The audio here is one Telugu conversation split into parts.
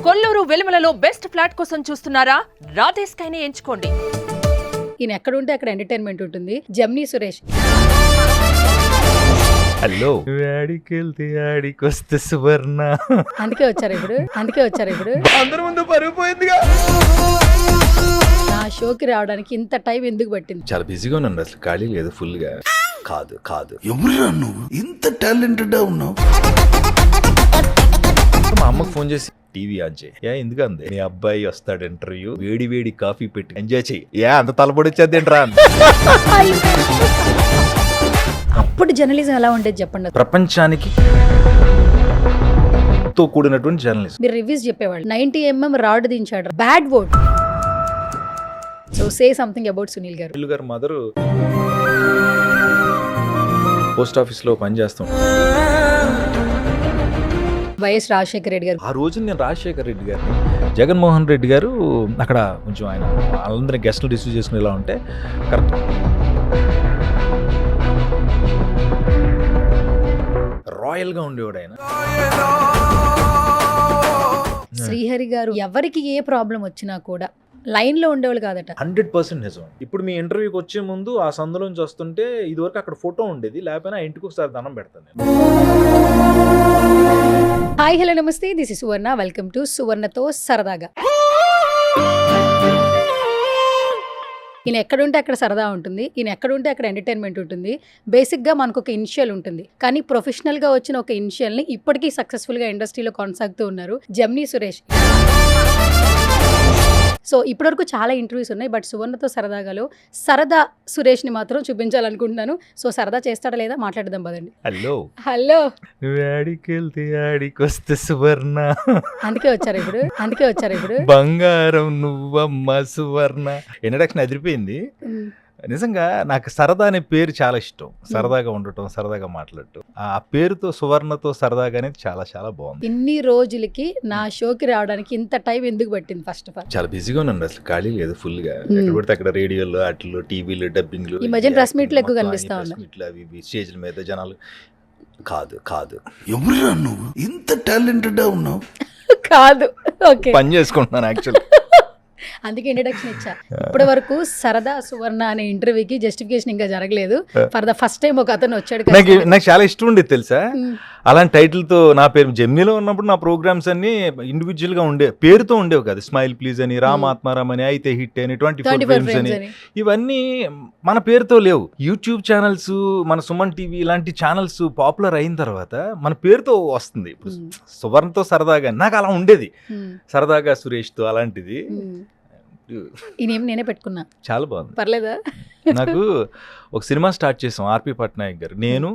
కొల్లూరు వెలుమలలో బెస్ట్ ఫ్లాట్ కోసం చూస్తున్నారా? రాధే స్కైనే ఎంచుకోండి. ఈయన ఎక్కడ ఉంటే అక్కడ ఎంటర్టైన్మెంట్ ఉంటుంది. జమ్నీ సురేష్. హలో ఆడికెళ్తే ఆడికొస్తే సువర్ణ. అందుకే వచ్చారు ఇప్పుడు అందరి ముందు పరుగు పోయిందిగా. నా షోకి రావడానికి ఇంత టైం ఎందుకు పట్టింది? చాలా బిజీగా ఉన్నాను, అసలు ఖాళీ లేదు ఫుల్ గా. కాదు ఎవరురా నువ్వు ఇంత టాలెంటెడ్ ఉన్నావు? మా అమ్మకు ఫోన్ చేసి టీవీ ఆన్ చేయి. ఎందుకు అంది, నీ అబ్బాయి వస్తాడు ఇంటర్వ్యూ, వేడి వేడి కాఫీ పెట్టి ఎంజాయ్ చెయ్యి. అంత తలపడి వచ్చేది ఏంట్రా? అప్పుడు జర్నలిజం ఎలా ఉండేది చెప్పండి. ప్రపంచానికి తో కూడినటువంటి జర్నలిజం. మీరు రివ్యూస్ చెప్పేవాళ్ళు. 90mm రాడ్ దించాడు, bad word. So say something about Sunil garu. Sunil గారు మదరు పోస్ట్ ఆఫీస్ లో పనిచేస్తాం. వైఎస్ రాజశేఖర రెడ్డి గారు. ఆ రోజు నేను రాజశేఖర రెడ్డి గారు, జగన్మోహన్ రెడ్డి గారు అక్కడ కొంచెం ఆయన వాళ్ళందరినీ గెస్టులు రిసీవ్ చేసుకుని ఇలా ఉంటే కరెక్ట్ రాయల్ గా ఉండేవాడు ఆయన. శ్రీహరి గారు ఎవరికి ఏ ప్రాబ్లం వచ్చినా కూడా లైన్ లో ఉండేవాళ్ళు కాదట. 100% నిజం. ఇప్పుడు మీ ఇంటర్వ్యూకి వచ్చే ముందు ఆ సందులోంచి వస్తుంటే ఇదివరకు అక్కడ ఫోటో ఉండేది, లేకపోయినా ఇంటికి ఒకసారి దండం పెడతాను నేను. హాయ్ హలో నమస్తే, this is Suvarna. Welcome to సువర్ణతో సరదాగా. ఈయన ఎక్కడుంటే అక్కడ సరదా ఉంటుంది, ఈయన ఎక్కడుంటే అక్కడ ఎంటర్టైన్మెంట్ ఉంటుంది. బేసిక్గా మనకు ఒక ఇనిషియల్ ఉంటుంది, కానీ ప్రొఫెషనల్గా వచ్చిన ఒక ఇనిషియల్ని ఇప్పటికీ సక్సెస్ఫుల్గా ఇండస్ట్రీలో కొనసాగుతూ ఉన్నారు జమ్నీ సురేష్. సో ఇప్పటివరకు చాలా ఇంటర్వ్యూస్ ఉన్నాయి, బట్ సువర్ణతో సరదాగాలో సరదా సురేష్ని మాత్రం చూపించాలనుకుంటున్నాను. సో సరదా చేస్తాడా లేదా మాట్లాడదాం పదండి. హలో ఆడికెళ్తే ఆడికొస్తే సువర్ణ. అందుకే వచ్చారు ఇప్పుడు బంగారం నువ్వమ్మ సువర్ణ. ఇంట్రడక్షన్ అదిరిపోయింది. నిజంగా నాకు సరదా అనే పేరు చాలా ఇష్టం. సరదాగా ఉండటం, సరదాగా మాట్లాడటం, ఆ పేరుతో సువర్ణతో సరదాగా అనేది చాలా చాలా బాగుంది. ఇన్ని రోజులకి నా షోకి రావడానికి ఇంత టైం ఎందుకు పట్టింది? ఫస్ట్ ఆఫ్ ఆల్ చాలా బిజీగా ఉన్నాను, అసలు ఖాళీ లేదు ఫుల్ గా. ఎక్కడ పడితే అక్కడ రేడియోలో, అట్లు, టీవీలు, డబ్బింగ్లు, ఈ మధ్య ప్రెస్ మీట్లు ఎక్కువ కనిపిస్తా ఉన్నాయి. అవి స్టేజ్ల మీద జనాలు. కాదు ఎవరురా నువ్వు ఇంత టాలెంటెడ్ ఉన్నావు? కాదు, ఓకే, పని చేసుకుంటున్నాను యాక్చువల్లీ. అందుకే ఇంట్రడక్షన్ ఇచ్చా. ఇప్పటి వరకు సరదా సువర్ణ అనే ఇంటర్వ్యూకి జస్టిఫికేషన్ ఇంకా జరగలేదు. ఫర్ ద ఫస్ట్ టైం ఒక అతను వచ్చాడు. నాకు చాలా ఇష్టం ఉండేది తెలుసా, అలాంటి టైటిల్ తో. నా పేరు జెమినీలో ఉన్నప్పుడు నా ప్రోగ్రామ్స్ అన్ని ఇండివిజువల్ గా పేరుతో ఉండేవి కదా. స్మైల్ ప్లీజ్ అని, రామ్ ఆత్మారామ్ అని, అయితే హిట్ అని, 24 ఫ్రేమ్స్ అని, ఇవన్నీ మన పేరుతో లేవు. యూట్యూబ్ ఛానల్స్, మన సుమన్ టీవీ ఇలాంటి ఛానల్స్ పాపులర్ అయిన తర్వాత మన పేరుతో వస్తుంది. ఇప్పుడు సువర్ణతో సరదాగా నాకు అలా ఉండేది, సరదాగా సురేష్ తో అలాంటిది. నేనే పెట్టుకున్నా. చాలా బాగుంది, పర్లేదా? నాకు ఒక సినిమా స్టార్ట్ చేసాం ఆర్పి పట్నాయక్ గారు, నేను,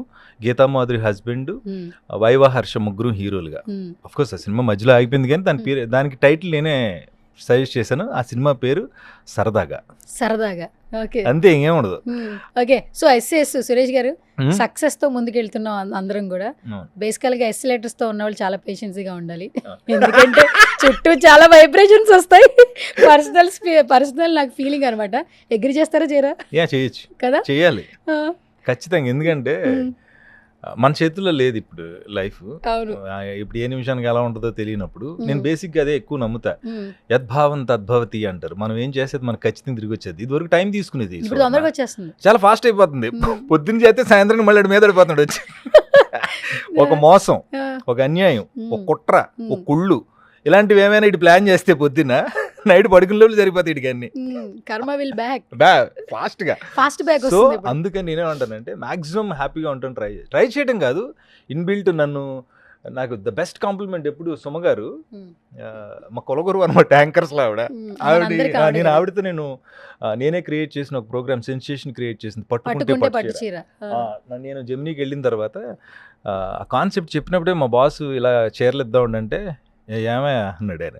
గీతామాధురి హస్బెండ్, వైవా హర్ష, ముగ్గురు హీరోలుగా. అఫ్ కోర్స్ ఆ సినిమా మధ్యలో ఆగిపోయింది, కానీ దానికి టైటిల్ నేనే సజెస్ట్ చేశాను. ఆ సినిమా పేరు సరదాగా. ఓకే, అంతే, ఇంకేం ఉండదు. ఓకే, సో ఎస్ఎస్ సురేష్ గారు సక్సెస్ తో ముందుకెళ్తున్నాం అందరం కూడా. బేసికల్ గా ఎస్సలేటర్స్ తో ఉన్న వాళ్ళు చాలా పేషెన్సీగా ఉండాలి, ఎందుకంటే చుట్టూ చాలా వైబ్రేషన్స్ వస్తాయి. పర్సనల్ నాకు ఫీలింగ్ అనమాట. అగ్రి చేస్తారా చేయరా? చేయొచ్చు కదా, చేయాలి ఖచ్చితంగా. ఎందుకంటే మన చేతుల్లో లేదు ఇప్పుడు లైఫ్. ఇప్పుడు ఏ నిమిషానికి ఎలా ఉంటుందో తెలియనప్పుడు నేను బేసిక్గా అదే ఎక్కువ నమ్ముతా. యద్భావం తద్భవతి అంటారు. మనం ఏం చేసేది మనకు ఖచ్చితంగా తిరిగి వచ్చేది. ఇదివరకు టైం తీసుకునేది, చాలా ఫాస్ట్ అయిపోతుంది. పొద్దున్న చేస్తే సాయంత్రం మళ్ళీ మీద పడిపోతున్నాడు వచ్చి. ఒక మోసం, ఒక అన్యాయం, ఒక కుట్ర, ఒక కుళ్ళు, ఇలాంటివి ఏమైనా ఇటు ప్లాన్ చేస్తే పొద్దున్న నైట్ పడుకునే సరిపోతాయి ఇటు అన్ని. Fast back. సో అందుకని నేనేమంటానంటే మాక్సిమం హ్యాపీగా ఉంటాను. ట్రై చేయడం కాదు, ఇన్బిల్ట్. నాకు ద బెస్ట్ కాంప్లిమెంట్ ఎప్పుడు సుమగారు, మా కొలగొరు అనమాట, యాంకర్స్ లో ఆవిడతో నేనే క్రియేట్ చేసిన ఒక ప్రోగ్రామ్, సెన్సేషన్ క్రియేట్ చేసింది, పట్టుకుంటే పట్టుచీర. నేను జెమినీకి వెళ్ళిన తర్వాత ఆ కాన్సెప్ట్ చెప్పినప్పుడే మా బాస్ ఇలా చీరలు ఇద్దాం అంటే, ఏమే అన్నాడు ఆయన.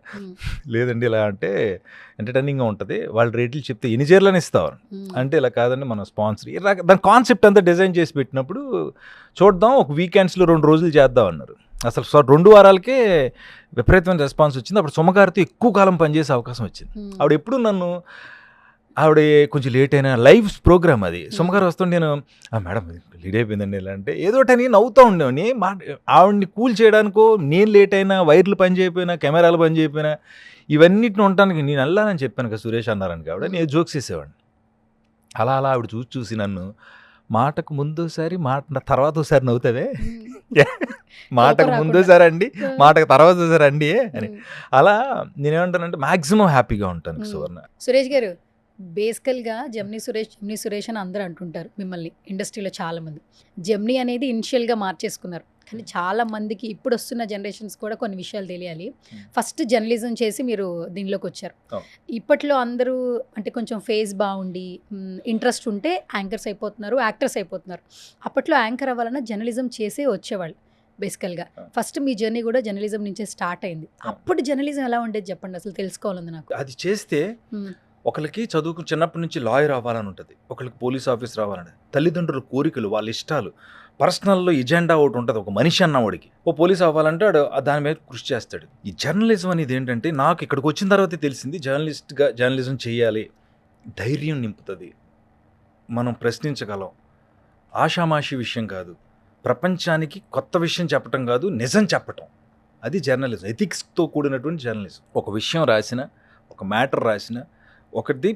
లేదండి ఇలా అంటే ఎంటర్టైనింగ్గా ఉంటుంది, వాళ్ళ రేట్లు చెప్తే ఎన్ని చీరలని ఇస్తావు అంటే, ఇలా కాదండి మన స్పాన్సర్. దాని కాన్సెప్ట్ అంతా డిజైన్ చేసి పెట్టినప్పుడు చూద్దాం, ఒక వీకెండ్స్లో 2 రోజులు చేద్దాం అన్నారు. అసలు 2 వారాలకే విపరీతమైన రెస్పాన్స్ వచ్చింది. అప్పుడు సుమగారితో ఎక్కువ కాలం పనిచేసే అవకాశం వచ్చింది. ఆవిడ ఎప్పుడు నన్ను ఆవిడ కొంచెం లేట్ అయినా లైవ్ ప్రోగ్రామ్ అది. సుమగారు వస్తుంటే నేను మేడం లేట్ అయిపోయిందండి ఇలా అంటే ఏదోటని నవ్వుతూ ఉండేవాడిని. ఆవిడని కూల్ చేయడానికో, నేను లేట్ అయినా, వైర్లు పని చేయకపోయినా, కెమెరాలు పని చేయకపోయినా, ఇవన్నిటిని ఉండటానికి నేను వెళ్ళాలని చెప్పాను కదా సురేష్ అన్నారని ఆవిడ, నేను జోక్స్ చేసేవాడిని. అలా అలా ఆవిడ చూసి నన్ను మాటకు ముందోసారి మాట తర్వాత ఒకసారి నవ్వుతావే, మాటకు ముందోసారి అండి, మాటకు తర్వాత ఒకసారి అండి అని. అలా నేనేమంటానంటే మ్యాక్సిమం హ్యాపీగా ఉంటాను సువర్ణ. సురేష్ గారు, బేసికల్గా జెమినీ సురేష్ అని అందరూ అంటుంటారు మిమ్మల్ని ఇండస్ట్రీలో చాలామంది. జెమినీ అనేది ఇనిషియల్గా మార్చేసుకున్నారు, కానీ చాలా మందికి ఇప్పుడు వస్తున్న జనరేషన్స్ కూడా కొన్ని విషయాలు తెలియాలి. ఫస్ట్ జర్నలిజం చేసి మీరు దీనిలోకి వచ్చారు. ఇప్పట్లో అందరూ అంటే కొంచెం ఫేస్ బాగుండి ఇంట్రెస్ట్ ఉంటే యాంకర్స్ అయిపోతున్నారు, యాక్టర్స్ అయిపోతున్నారు. అప్పట్లో యాంకర్ అవ్వాలన్నా జర్నలిజం చేసే వచ్చేవాళ్ళు బేసికల్గా. ఫస్ట్ మీ జర్నీ కూడా జర్నలిజం నుంచే స్టార్ట్ అయింది. అప్పుడు జర్నలిజం ఎలా ఉండేది చెప్పండి, అసలు తెలుసుకోవాలంది నాకు. అది చేస్తే ఒకరికి చదువుకు చిన్నప్పటి నుంచి లాయర్ అవ్వాలని ఉంటుంది, ఒకరికి పోలీస్ ఆఫీసర్ అవ్వాలని, తల్లిదండ్రుల కోరికలు, వాళ్ళ ఇష్టాలు, పర్సనల్లో ఎజెండా ఒకటి ఉంటుంది. ఒక మనిషి అన్నవాడికి ఓ పోలీస్ అవ్వాలంటే వాడు దాని మీద కృషి చేస్తాడు. ఈ జర్నలిజం అనేది ఏంటంటే నాకు ఇక్కడికి వచ్చిన తర్వాతే తెలిసింది, జర్నలిస్ట్గా జర్నలిజం చేయాలి, ధైర్యం నింపుతుంది, మనం ప్రశ్నించగలం, ఆషామాషి విషయం కాదు, ప్రపంచానికి కొత్త విషయం చెప్పటం కాదు, నిజం చెప్పటం, అది జర్నలిజం, ఎథిక్స్తో కూడినటువంటి జర్నలిజం. ఒక విషయం రాసిన, ఒక మ్యాటర్ రాసిన, ఒకటి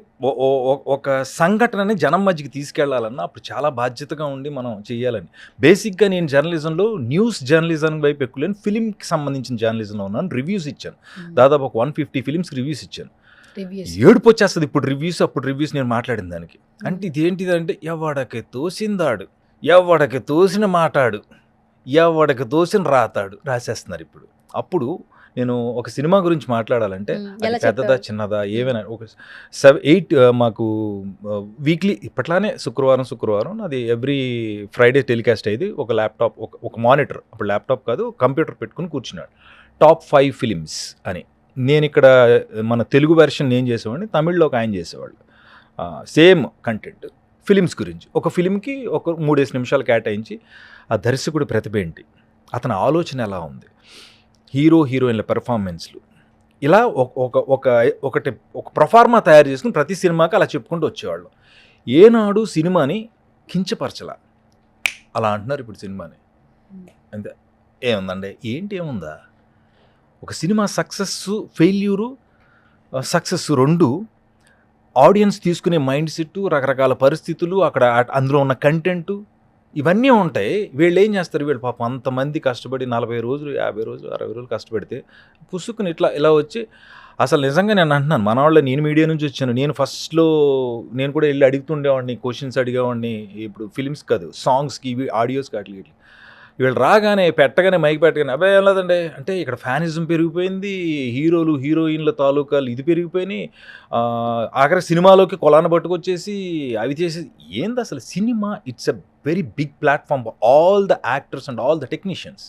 ఒక సంఘటనని జనం మధ్యకి తీసుకెళ్లాలన్నా అప్పుడు చాలా బాధ్యతగా ఉండి మనం చేయాలని. బేసిక్గా నేను జర్నలిజంలో న్యూస్ జర్నలిజం వైపు ఎక్కువ ఫిలింకి సంబంధించిన జర్నలిజంలో ఉన్నాను. రివ్యూస్ ఇచ్చాను, దాదాపు ఒక 150 ఫిలిమ్స్ రివ్యూస్ ఇచ్చాను. ఏడుపు వచ్చేస్తుంది ఇప్పుడు రివ్యూస్, అప్పుడు రివ్యూస్ నేను మాట్లాడిన దానికి. అంటే ఇదేంటిదంటే ఎవడకి తోసిందాడు, ఎవడకి తోసిన మాటాడు, ఎవడకి తోసిన రాసేస్తున్నారు ఇప్పుడు. అప్పుడు నేను ఒక సినిమా గురించి మాట్లాడాలంటే అది పెద్దదా చిన్నదా ఏమైనా ఒక 8 మాకు వీక్లీ ఇప్పట్లానే శుక్రవారం అది ఎవ్రీ ఫ్రైడే టెలికాస్ట్ అయ్యేది. ఒక ల్యాప్టాప్, ఒక మానిటర్, అప్పుడు ల్యాప్టాప్ కాదు కంప్యూటర్ పెట్టుకుని కూర్చున్నాడు, టాప్ 5 ఫిలిమ్స్ అని. నేను ఇక్కడ మన తెలుగు వెర్షన్ నేను చేసేవాడిని, తమిళ్లో ఒక ఆయన చేసేవాళ్ళు, సేమ్ కంటెంట్ ఫిలిమ్స్ గురించి. ఒక ఫిలింకి ఒక 3-5 నిమిషాలు కేటాయించి ఆ దర్శకుడి ప్రతిభ ఏంటి, అతని ఆలోచన ఎలా ఉంది, హీరోయిన్ల పెర్ఫార్మెన్స్లు, ఇలా ఒకటి ప్రొఫార్మా తయారు చేసుకుని ప్రతి సినిమాకి అలా చెప్పుకుంటూ వచ్చేవాళ్ళు. ఏనాడు సినిమాని కించపరచలా. అలా అంటున్నారు ఇప్పుడు సినిమాని. అంతే, ఏముందండి ఏముందా, ఒక సినిమా ఫెయిల్యూరు సక్సెస్ రెండు ఆడియన్స్ తీసుకునే మైండ్ సెట్, రకరకాల పరిస్థితులు, అక్కడ అందులో ఉన్న కంటెంటు, ఇవన్నీ ఉంటాయి. వీళ్ళు ఏం చేస్తారు, వీళ్ళు పాపం అంతమంది కష్టపడి 40 రోజులు 50 రోజులు 60 రోజులు కష్టపడితే పుసుకుని ఇలా వచ్చి, అసలు నిజంగా నేను అంటున్నాను, మన వాళ్ళ, నేను మీడియా నుంచి వచ్చాను, నేను ఫస్ట్లో నేను కూడా వెళ్ళి అడుగుతుండేవాడిని, క్వశ్చన్స్ అడిగేవాడిని. ఇప్పుడు ఫిలిమ్స్ కాదు, సాంగ్స్కి, ఆడియోస్కి, అట్లా వీళ్ళు రాగానే పెట్టగానే మైక్ పెట్టగానే అబ్బాయి ఏం లేదండి అంటే ఇక్కడ ఫ్యానిజం పెరిగిపోయింది, హీరోయిన్ల తాలూకాలు ఇది పెరిగిపోయినాయి, ఆఖరి సినిమాలోకి కొలాన పట్టుకొచ్చేసి అవి చేసేసి. ఏంది అసలు cinema, it's a very big platform for all the actors and all the technicians.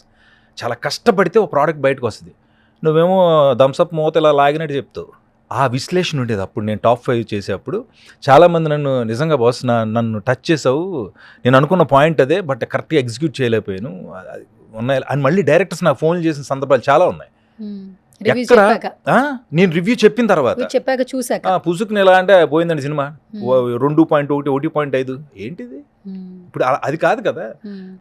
చాలా కష్టపడితే ఒక ప్రోడక్ట్ బయటకు వస్తుంది, నువ్వేమో థమ్స్అప్ మూత ఇలా లాగినట్టు చెప్తావు. ఆ విశ్లేషణ ఉండేది అప్పుడు నేను టాప్ 5 చేసేటప్పుడు. చాలామంది నన్ను నిజంగా బాస్ నన్ను టచ్ చేసావు, నేను అనుకున్న పాయింట్ అదే, బట్ కరెక్ట్గా ఎగ్జిక్యూట్ చేయలేకపోయాను ఉన్నాయి అని మళ్ళీ డైరెక్టర్స్ నాకు ఫోన్ చేసిన సందర్భాలు చాలా ఉన్నాయి. ఎక్కడ నేను రివ్యూ చెప్పిన తర్వాత చెప్పాక చూసాక పుసుకుని ఎలా అంటే పోయిందండి సినిమా 2.1 1.5 ఏంటిది ఇప్పుడు అది కాదు కదా.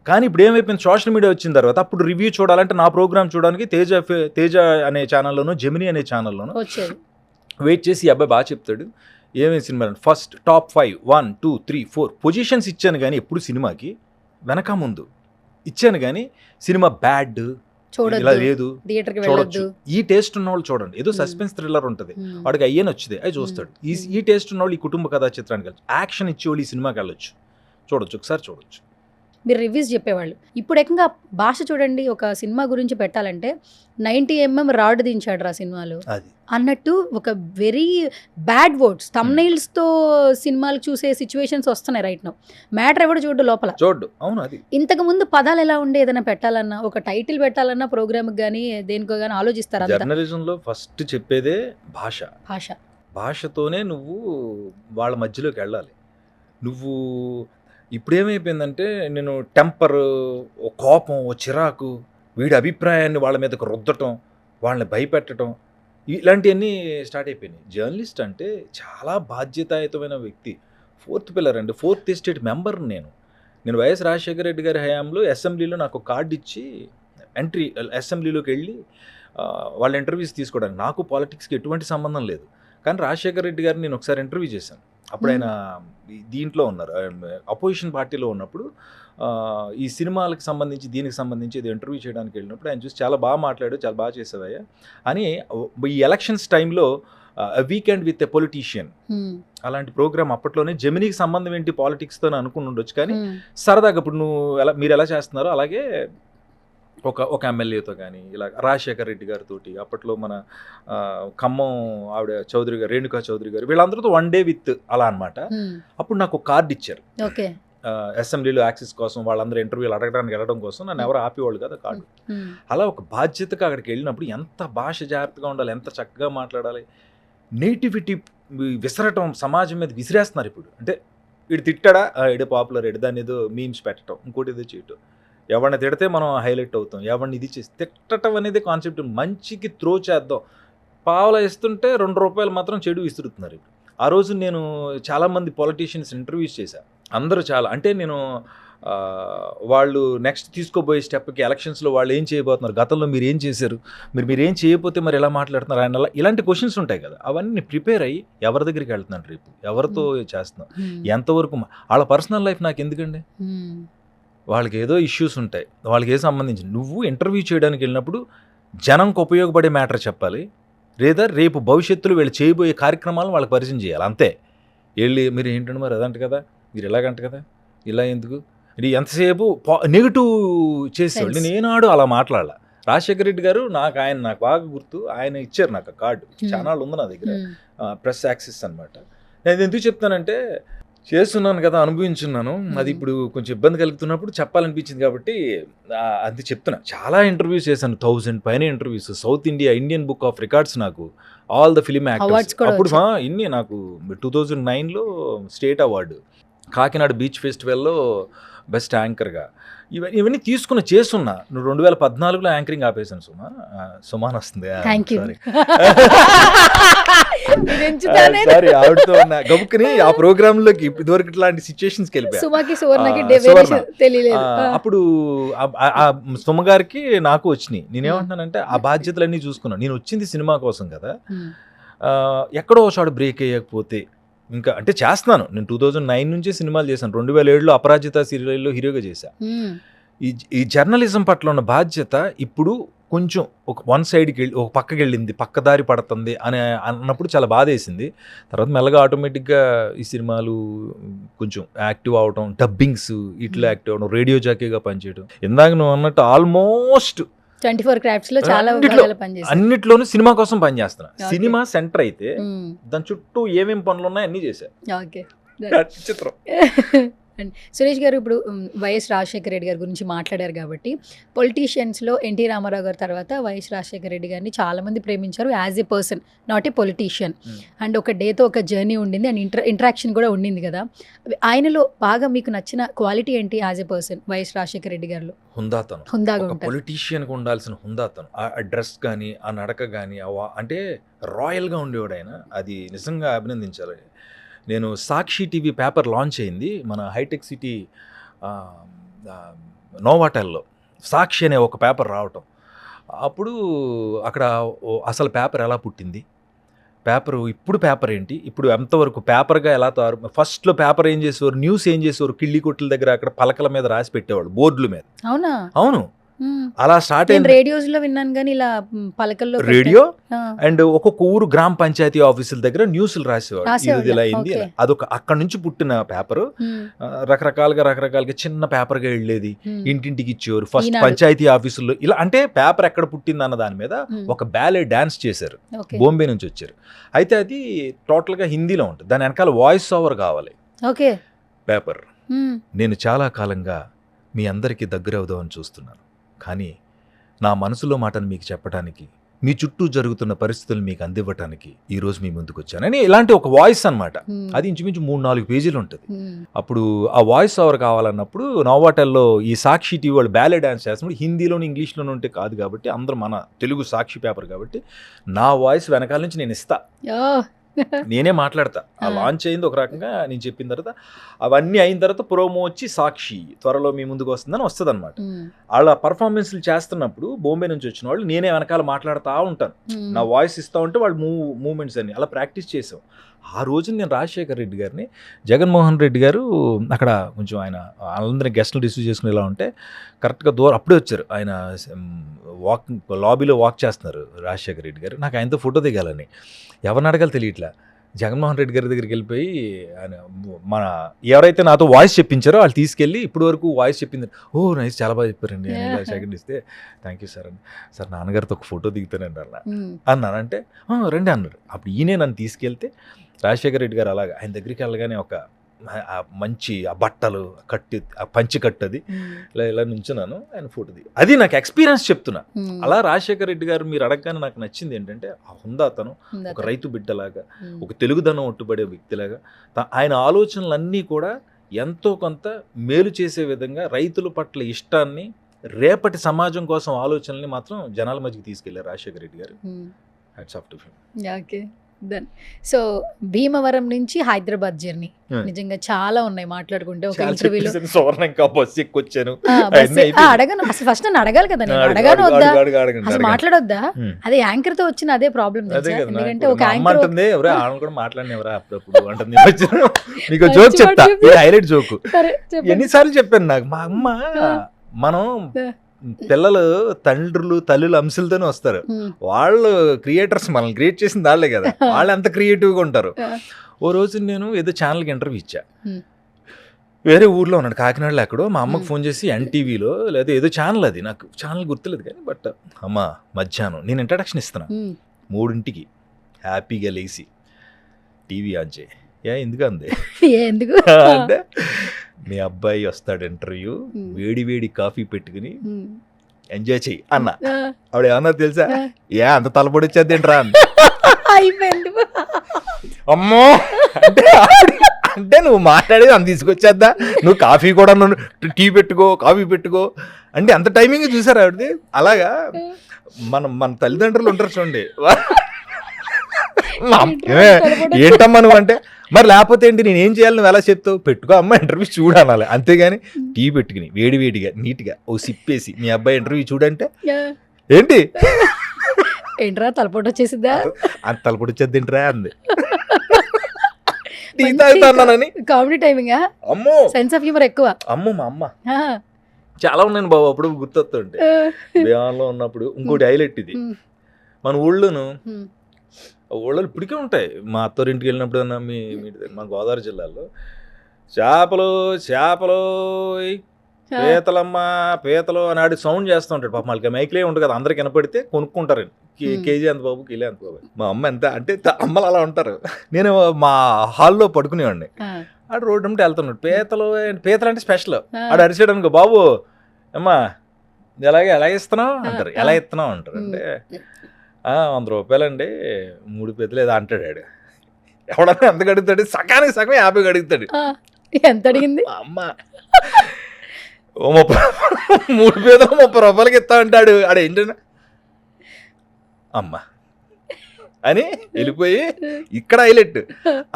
కానీ ఇప్పుడు ఏమైపోయింది, సోషల్ మీడియా వచ్చిన తర్వాత అప్పుడు రివ్యూ చూడాలంటే నా ప్రోగ్రామ్ చూడడానికి తేజ అనే ఛానల్లోనూ, జెమినీ అనే ఛానల్లోనూ వెయిట్ చేసి ఈ అబ్బాయి బాగా చెప్తాడు ఏమేమి సినిమాలు, ఫస్ట్ టాప్ 5 1 2 3 4 పొజిషన్స్ ఇచ్చాను, కానీ ఎప్పుడు సినిమాకి వెనక ముందు ఇచ్చాను, కానీ సినిమా బ్యాడ్ ఇలా లేదు చూడొచ్చు. ఈ టేస్ట్ ఉన్న వాళ్ళు చూడండి, ఏదో సస్పెన్స్ థ్రిల్లర్ ఉంటుంది వాడికి అయ్యేని వచ్చింది అది చూస్తాడు. ఈ టేస్ట్ ఉన్న వాళ్ళు ఈ కుటుంబ కథా చిత్రానికి వెళ్ళచ్చు, యాక్షన్ ఇచ్చేవాళ్ళు ఈ సినిమాకి వెళ్ళొచ్చు, ఒకసారి చూడొచ్చు. మీరు రివ్యూస్ చెప్పేవాళ్ళు. ఇప్పుడు ఏకంగా భాష చూడండి, ఒక సినిమా గురించి పెట్టాలంటే 90mm రాడ్ దించాడు రా సినిమాలో అన్నట్టు ఒక వెరీ బ్యాడ్ వర్డ్స్ థంబ్నెయిల్స్తో సినిమాలు చూసే సిచ్యువేషన్స్ వస్తున్నాయి రైట్ నౌ. మ్యాటర్ ఎవడు చూడు లోపల చూడు. అవును, అది ఇంతకు ముందు పదాలు ఎలా ఉండే, ఏదైనా పెట్టాలన్నా, ఒక టైటిల్ పెట్టాలన్నా ప్రోగ్రామ్కి కానీ దేనికో కానీ ఆలోచిస్తారు. జర్నలిజంలో ఫస్ట్ చెప్పేదే భాషతోనే నువ్వు వాళ్ళ మధ్యలోకి వెళ్ళాలి. నువ్వు ఇప్పుడు ఏమైపోయిందంటే నేను టెంపర్, కోపం, చిరాకు, వీడి అభిప్రాయాన్ని వాళ్ళ మీదకు రుద్దటం, వాళ్ళని భయపెట్టడం, ఇలాంటివన్నీ స్టార్ట్ అయిపోయినాయి. జర్నలిస్ట్ అంటే చాలా బాధ్యతాయుతమైన వ్యక్తి. 4th పిల్లర్ అండి, 4th ఎస్టేట్ మెంబర్ నేను వైఎస్ రాజశేఖర రెడ్డి గారి హయాంలో అసెంబ్లీలో నాకు కార్డు ఇచ్చి ఎంట్రీ అసెంబ్లీలోకి వెళ్ళి వాళ్ళ ఇంటర్వ్యూస్ తీసుకోవడానికి. నాకు పాలిటిక్స్కి ఎటువంటి సంబంధం లేదు, కానీ రాజశేఖర రెడ్డి గారిని నేను ఒకసారి ఇంటర్వ్యూ చేశాను. అప్పుడు ఆయన దీంట్లో ఉన్నారు, అపోజిషన్ పార్టీలో ఉన్నప్పుడు ఈ సినిమాలకు సంబంధించి దీనికి సంబంధించి ఇది ఇంటర్వ్యూ చేయడానికి వెళ్ళినప్పుడు ఆయన చూసి చాలా బాగా మాట్లాడు, చాలా బాగా చేసావయ్యా అని. ఈ ఎలక్షన్స్ టైంలో వీకెండ్ విత్ ఎ పొలిటీషియన్ అలాంటి ప్రోగ్రామ్ అప్పట్లోనే జెమినీకి సంబంధం ఏంటి పాలిటిక్స్తో అనుకుని ఉండొచ్చు, కానీ సరదాగా ఇప్పుడు మీరు ఎలా చేస్తున్నారో అలాగే ఒక ఎమ్మెల్యేతో కానీ ఇలా రాజశేఖర రెడ్డి గారితో, అప్పట్లో మన ఖమ్మం ఆవిడ చౌదరి గారు, రేణుకా చౌదరి గారు, వీళ్ళందరితో వన్ డే విత్ అలా అనమాట. అప్పుడు నాకు ఒక కార్డు ఇచ్చారు అసెంబ్లీలో యాక్సెస్ కోసం, వాళ్ళందరూ ఇంటర్వ్యూలు అడగడానికి వెళ్ళడం కోసం. నన్ను ఎవరు ఆపేవాళ్ళు కదా కార్డు. అలా ఒక బాధ్యతగా అక్కడికి వెళ్ళినప్పుడు ఎంత భాష జాగ్రత్తగా ఉండాలి, ఎంత చక్కగా మాట్లాడాలి. నేటివిటీ విసరటం సమాజం మీద విసిరేస్తున్నారు ఇప్పుడు. అంటే వీడు తిట్టాడా, ఇడే పాపులర్, ఇడు దాన్ని ఏదో మీమ్స్ పెట్టడం, ఇంకోటి ఏదో చేయటం. ఎవరిని తిడితే మనం హైలైట్ అవుతాం, ఎవరిని ఇది చేసి తిట్టడం అనేది కాన్సెప్ట్. మంచికి త్రో చేద్దాం, పావలా ఇస్తుంటే 2 రూపాయలు మాత్రం చెడు విసురుతున్నారు ఇప్పుడు. ఆ రోజు నేను చాలామంది పొలిటీషియన్స్ ఇంటర్వ్యూస్ చేశాను. అందరూ చాలా, అంటే నేను వాళ్ళు నెక్స్ట్ తీసుకోబోయే స్టెప్కి ఎలక్షన్స్లో వాళ్ళు ఏం చేయబోతున్నారు, గతంలో మీరు ఏం చేశారు, మీరు ఏం చేయకపోతే మరి ఎలా మాట్లాడుతున్నారు ఆయన, ఇలాంటి క్వశ్చన్స్ ఉంటాయి కదా, అవన్నీ ప్రిపేర్ అయ్యి ఎవరి దగ్గరికి వెళ్తున్నాను, రేపు ఎవరితో చేస్తున్నాం, ఎంతవరకు వాళ్ళ పర్సనల్ లైఫ్ నాకు ఎందుకండి. వాళ్ళకి ఏదో ఇష్యూస్ ఉంటాయి, వాళ్ళకి ఏ సంబంధించి. నువ్వు ఇంటర్వ్యూ చేయడానికి వెళ్ళినప్పుడు జనంకు ఉపయోగపడే మ్యాటర్ చెప్పాలి, లేదా రేపు భవిష్యత్తులో వీళ్ళు చేయబోయే కార్యక్రమాలను వాళ్ళకి పరిచయం చేయాలి, అంతే. వెళ్ళి మీరు ఏంటంటే మరి అదంట కదా, మీరు ఇలాగంట కదా, ఇలా ఎందుకు, ఇది ఎంతసేపు నెగిటివ్ చేసేవాళ్ళు. నేను ఏనాడు అలా మాట్లాడాల. రాజశేఖర రెడ్డి గారు నాకు బాగా గుర్తు, ఆయన ఇచ్చారు నాకు కార్డు, చాలా ఉంది నా దగ్గర, ప్రెస్ యాక్సెస్ అనమాట. నేను ఎందుకు చెప్తానంటే చేస్తున్నాను కదా, అనుభవించున్నాను, అది ఇప్పుడు కొంచెం ఇబ్బంది కలుగుతున్నప్పుడు చెప్పాలనిపించింది కాబట్టి అది చెప్తున్నా. చాలా ఇంటర్వ్యూస్ చేశాను, 1000 పైన interviews, south Indian book of records, నాకు ఆల్ ద ఫిలిం యాక్టర్స్. అప్పుడు ఇన్ని నాకు 2009లో స్టేట్ అవార్డు, కాకినాడ బీచ్ ఫెస్టివల్లో బెస్ట్ యాంకర్గా, ఇవన్నీ తీసుకుని చేస్తున్నా. నువ్వు 2014లో యాంకరింగ్ ఆపేసాను సుమాన్ వస్తుంది, సారీ ఆవిడతో ఉన్న గబుక్కుని ఆ ప్రోగ్రామ్ లోకి ఇదివరకు ఇట్లాంటి సిచ్యువేషన్స్కి వెళ్ళిపోయా. అప్పుడు సుమ గారికి నాకు వచ్చినాయి. నేనేమంటున్నానంటే ఆ బాధ్యతలన్నీ చూసుకున్నాను. నేను వచ్చింది సినిమా కోసం కదా, ఎక్కడో ఒకసారి బ్రేక్ అయ్యకపోతే ఇంకా అంటే చేస్తున్నాను. నేను 2009 నుంచే సినిమాలు చేశాను. 2007లో అపరాజిత సీరియల్లో హీరోగా చేశా. ఈ జర్నలిజం పట్ల ఉన్న బాధ్యత ఇప్పుడు కొంచెం వన్ సైడ్కి వెళ్ళి ఒక పక్కకి వెళ్ళింది, పక్కదారి పడుతుంది అన్నప్పుడు చాలా బాధ వేసింది. తర్వాత మెల్లగా ఆటోమేటిక్గా ఈ సినిమాలు కొంచెం యాక్టివ్ అవడం, డబ్బింగ్స్ ఇట్లా యాక్టివ్ అవడం, రేడియో జాకీగా పనిచేయడం. ఇందాక నువ్వు అన్నట్టు ఆల్మోస్ట్ 24 క్రాఫ్ట్స్లో చాలా అన్నిట్లోనూ సినిమా కోసం పనిచేస్తున్నా. సినిమా సెంటర్ అయితే దాని చుట్టూ ఏమేమి పనులు ఉన్నాయో అన్నీ చేశా. చిత్రం. సురేష్ గారు, ఇప్పుడు వైఎస్ రాజశేఖర రెడ్డి గారి గురించి మాట్లాడారు కాబట్టి, పొలిటీషియన్స్లో ఎన్టీ రామారావు గారి తర్వాత వైఎస్ రాజశేఖర రెడ్డి గారిని చాలామంది ప్రేమించారు as a person, not a politician. And ఒక డేతో ఒక జర్నీ ఉండింది, అండ్ ఇంటరాక్షన్ కూడా ఉండింది కదా. ఆయనలో బాగా మీకు నచ్చిన క్వాలిటీ ఏంటి as a person YS Rajasekhara Reddy గారిలో? హుందాగా ఉంటారు. పొలిటీషియన్కి ఉండాల్సిన హుందాతనం, ఆ డ్రెస్ కానీ, ఆ నడక కానీ, అంటే రాయల్గా ఉండేవాడు ఆయన. అది నిజంగా అభినందించాలి. నేను సాక్షి టీవీ పేపర్ లాంచ్ అయింది మన హైటెక్ సిటీ నోవాటెల్లో, సాక్షి అనే ఒక పేపర్ రావటం. అప్పుడు అక్కడ అసలు పేపర్ ఎలా పుట్టింది, ఇప్పుడు పేపర్ ఏంటి, ఇప్పుడు ఎంతవరకు పేపర్గా ఎలా తయారు, ఫస్ట్లో పేపర్ ఏం చేసేవారు, న్యూస్ ఏం చేసేవారు, కిళ్ళి కొట్ల దగ్గర అక్కడ పలకల మీద రాసి పెట్టేవాళ్ళు, బోర్డుల మీద. అవును, అలా స్టార్ట్ అయింది. రేడియోస్లో విన్నాను కానీ ఇలా పలకల్లో రేడియో అండ్ ఒక్కొక్క ఊరు గ్రామ పంచాయతీ ఆఫీసుల దగ్గర న్యూస్లు రాసేవాడు. ఇది ఇలా అయింది, అదొక అక్కడ నుంచి పుట్టిన పేపరు. రకరకాలుగా చిన్న పేపర్గా వెళ్ళేది, ఇంటింటికి ఇచ్చేవారు. ఫస్ట్ పంచాయతీ ఆఫీసుల్లో ఇలా, అంటే పేపర్ ఎక్కడ పుట్టింది అన్న దాని మీద ఒక బ్యాలే డాన్స్ చేశారు, బాంబే నుంచి వచ్చారు. అయితే అది టోటల్గా హిందీలో ఉంటుంది, దాని వెనకాల వాయిస్ ఓవర్ కావాలి పేపర్. నేను చాలా కాలంగా మీ అందరికీ దగ్గర అవుదామని చూస్తున్నాను, కానీ నా మనసులో మాటను మీకు చెప్పడానికి మీ చుట్టూ జరుగుతున్న పరిస్థితులు మీకు అందివ్వటానికి ఈ రోజు మీ ముందుకు వచ్చానని ఇలాంటి ఒక వాయిస్ అన్నమాట. అది ఇంచుమించు 3-4 పేజీలు ఉంటుంది. అప్పుడు ఆ వాయిస్ ఓవర్ కావాలన్నప్పుడు నోవాటెల్లో ఈ సాక్షి టీవీ వాళ్ళు బ్యాలే డాన్స్ చేస్తున్నప్పుడు హిందీలోను ఇంగ్లీష్లోనూ ఉంటే కాదు కాబట్టి అందరూ మన తెలుగు సాక్షి పేపర్ కాబట్టి నా వాయిస్ వెనకాల నుంచి నేను ఇస్తా, నేనే మాట్లాడతా. ఆ లాంచ్ అయింది ఒక రకంగా, నేను చెప్పిన తర్వాత అవన్నీ అయిన తర్వాత ప్రోమో వచ్చి సాక్షి త్వరలో మీ ముందుకు వస్తుందని వస్తుంది అనమాట. వాళ్ళ పర్ఫార్మెన్స్లు చేస్తున్నప్పుడు బాంబే నుంచి వచ్చిన వాళ్ళు నేనే వెనకాల మాట్లాడుతూ ఉంటాను, నా వాయిస్ ఇస్తూ ఉంటే వాళ్ళు మూమెంట్స్ అన్ని అలా ప్రాక్టీస్ చేసాం. ఆ రోజు నేను రాజశేఖర్ రెడ్డి గారిని, జగన్మోహన్ రెడ్డి గారు అక్కడ కొంచెం ఆయన వాళ్ళందరినీ గెస్టులు రిసీవ్ చేసుకుని ఎలా ఉంటే కరెక్ట్గా దూరం అప్పుడే వచ్చారు. ఆయన లాబీలో వాక్ చేస్తున్నారు రాజశేఖర్ రెడ్డి గారు. నాకు ఆయనతో ఫోటో దిగాలని ఎవరిని అడగాలి తెలియట్లా. జగన్మోహన్ రెడ్డి గారి దగ్గరికి వెళ్ళిపోయి ఆయన మన ఎవరైతే నాతో వాయిస్ చెప్పించారో వాళ్ళు తీసుకెళ్ళి ఇప్పుడు వరకు వాయిస్ చెప్పింది, ఓ నైస్ చాలా బాగా చెప్పారండి అని ఇలా సెకండ్ ఇస్తే థ్యాంక్ యూ సార్ అని, సార్ నాన్నగారితో ఒక ఫోటో దిగుతానండి అన్నానంటే రండి అన్నారు. అప్పుడు ఈయనే నన్ను తీసుకెళ్తే రాజశేఖర రెడ్డి గారు అలాగా ఆయన దగ్గరికి వెళ్ళగానే ఒక మంచి ఆ బట్టలు కట్టి ఆ పంచి కట్టది ఇలా నుంచున్నాను, ఆయన ఫోటో దిగి అది నాకు ఎక్స్పీరియన్స్ చెప్తున్నా. అలా రాజశేఖర రెడ్డి గారు మీరు అడగగానే నాకు నచ్చింది ఏంటంటే ఆ హుందాతనం, ఒక రైతు బిడ్డలాగా, ఒక తెలుగుదనం ఒట్టుబడే వ్యక్తిలాగా ఆయన ఆలోచనలన్నీ కూడా ఎంతో కొంత మేలు చేసే విధంగా రైతుల పట్ల ఇష్టాన్ని, రేపటి సమాజం కోసం ఆలోచనల్ని మాత్రం జనాల మధ్యకి తీసుకెళ్లారు రాజశేఖర రెడ్డి గారు. Hats off to him. Okay then so Bhimavaram నుంచి హైదరాబాద్ జర్నీ నిజంగా చాలా ఉన్నాయి మాట్లాడుకుంటే. ఒక ఇంటర్వ్యూలో బస్సు ఎక్కొచ్చాను అడగను అసలు, ఫస్ట్ నన్ను అడగాలి కదా, నేను అడగాను వద్దా అసలు మాట్లాడొద్దా? అదే యాంకర్ తో వచ్చిన అదే ప్రాబ్లం. ఎందుకంటే ఒక యాంకర్ కూడా మాట్లాడినవరా అప్పుడప్పుడు అంటుంది. మీకు జోక్ చెప్తా, హైలైట్ జోక్ ఎన్నిసార్లు చెప్పాను. నాకు మా అమ్మ, మనం పిల్లలు తండ్రులు తల్లులు అంశాలతోనే వస్తారు, వాళ్ళు క్రియేటర్స్, మనల్ని క్రియేట్ చేసిన వాళ్ళే కదా, వాళ్ళు ఎంత క్రియేటివ్గా ఉంటారు. ఓ రోజు నేను ఏదో ఛానల్కి ఇంటర్వ్యూ ఇచ్చా, వేరే ఊర్లో ఉన్నాడు, కాకినాడలో ఎక్కడో. మా అమ్మకు ఫోన్ చేసి ఎన్టీవీలో లేదా ఏదో ఛానల్, అది నాకు ఛానల్ గుర్తులేదు కానీ, బట్ అమ్మ మధ్యాహ్నం నేను ఇంట్రడక్షన్ ఇస్తున్నా 3ంటికి హ్యాపీగా లేచి టీవీ ఆన్ చేయి. ఎందుకు అంది, ఎందుకు అంటే మీ అబ్బాయి వస్తాడు ఇంటర్వ్యూ, వేడి వేడి కాఫీ పెట్టుకుని ఎంజాయ్ చెయ్యి అన్న. ఆవిడ ఏమన్నా తెలుసా, అంత తలపొడి వచ్చేది ఏంట్రా అని. అమ్మో అంటే నువ్వు మాట్లాడేది అంత తీసుకొచ్చేద్దా, నువ్వు కాఫీ కూడా టీ పెట్టుకో, కాఫీ పెట్టుకో అంటే అంత టైమింగ్ చూసారు ఆవిడది. అలాగా మన తల్లిదండ్రులు ఉంటారు చూడండి, ఏంటమ్మా నువ్వు అంటే, మరి లేకపోతే ఏంటి నేను ఏం చేయాలి, నువ్వు ఎలా చెప్తావు, పెట్టుకో అమ్మ ఇంటర్వ్యూ చూడాలి, అంతేగాని టీ పెట్టుకుని వేడివేడిగా నీట్గా ఓ సిప్పేసి మీ అబ్బాయి ఇంటర్వ్యూ చూడంటే ఏంటి ఏంట్రా తలపోటు వచ్చేసిద్దా, అంత తలపోటు వచ్చేది ఏంట్రా అంది. టీ తాగుతానని కామెడీ టైమింగ్, అమ్మో సెన్స్ ఆఫ్ హ్యూమర్ ఎక్కువ. అమ్మో మా అమ్మ చాలా ఉన్నాను బాబు, అప్పుడు గుర్తొస్తుంటే బిహార్లో ఉన్నప్పుడు. ఇంకోటి హైలైట్ ఇది, మన ఊళ్ళోను ఊళ్ళో ఇప్పటికే ఉంటాయి. మా అత్తోరింటికి వెళ్ళినప్పుడు అన్నా మా గోదావరి జిల్లాలో చేపలు చేపలు పీతలు అని ఆడి సౌండ్ చేస్తూ ఉంటాడు. పాప వాళ్ళకి మైక్లే ఉంటుంది కదా, అందరికి వినపడితే కొనుక్కుంటారండి, కేజీ ఎంత బాబు, కిలో ఎంత బాబు. మా అమ్మ ఎంత అంటే అమ్మలు అలా ఉంటారు. నేను మా హాల్లో పడుకునేవాడిని, ఆడు రోడ్డు అంటే వెళ్తున్నాడు, పీతలు అంటే స్పెషల్. ఆడు అరిచాడు అనుకో, బాబు అమ్మా ఎలా ఇస్తున్నావు అంటారు, ఎలా ఇస్తున్నావు అంటారు. అంటే 100 రూపాయలండి 3 పీతలు ఏదో అంటాడు. ఆడు ఎవడన్నా ఎంత అడుగుతాడు, సగానికి సగం 50 అడుగుతాడు. ఎంత అడిగింది అమ్మ, 3 పీతలు 30 రూపాయలకి ఇస్తా అంటాడు. ఆడు ఏంటన్నా అమ్మ అని వెళ్ళిపోయి, ఇక్కడ హైలైట్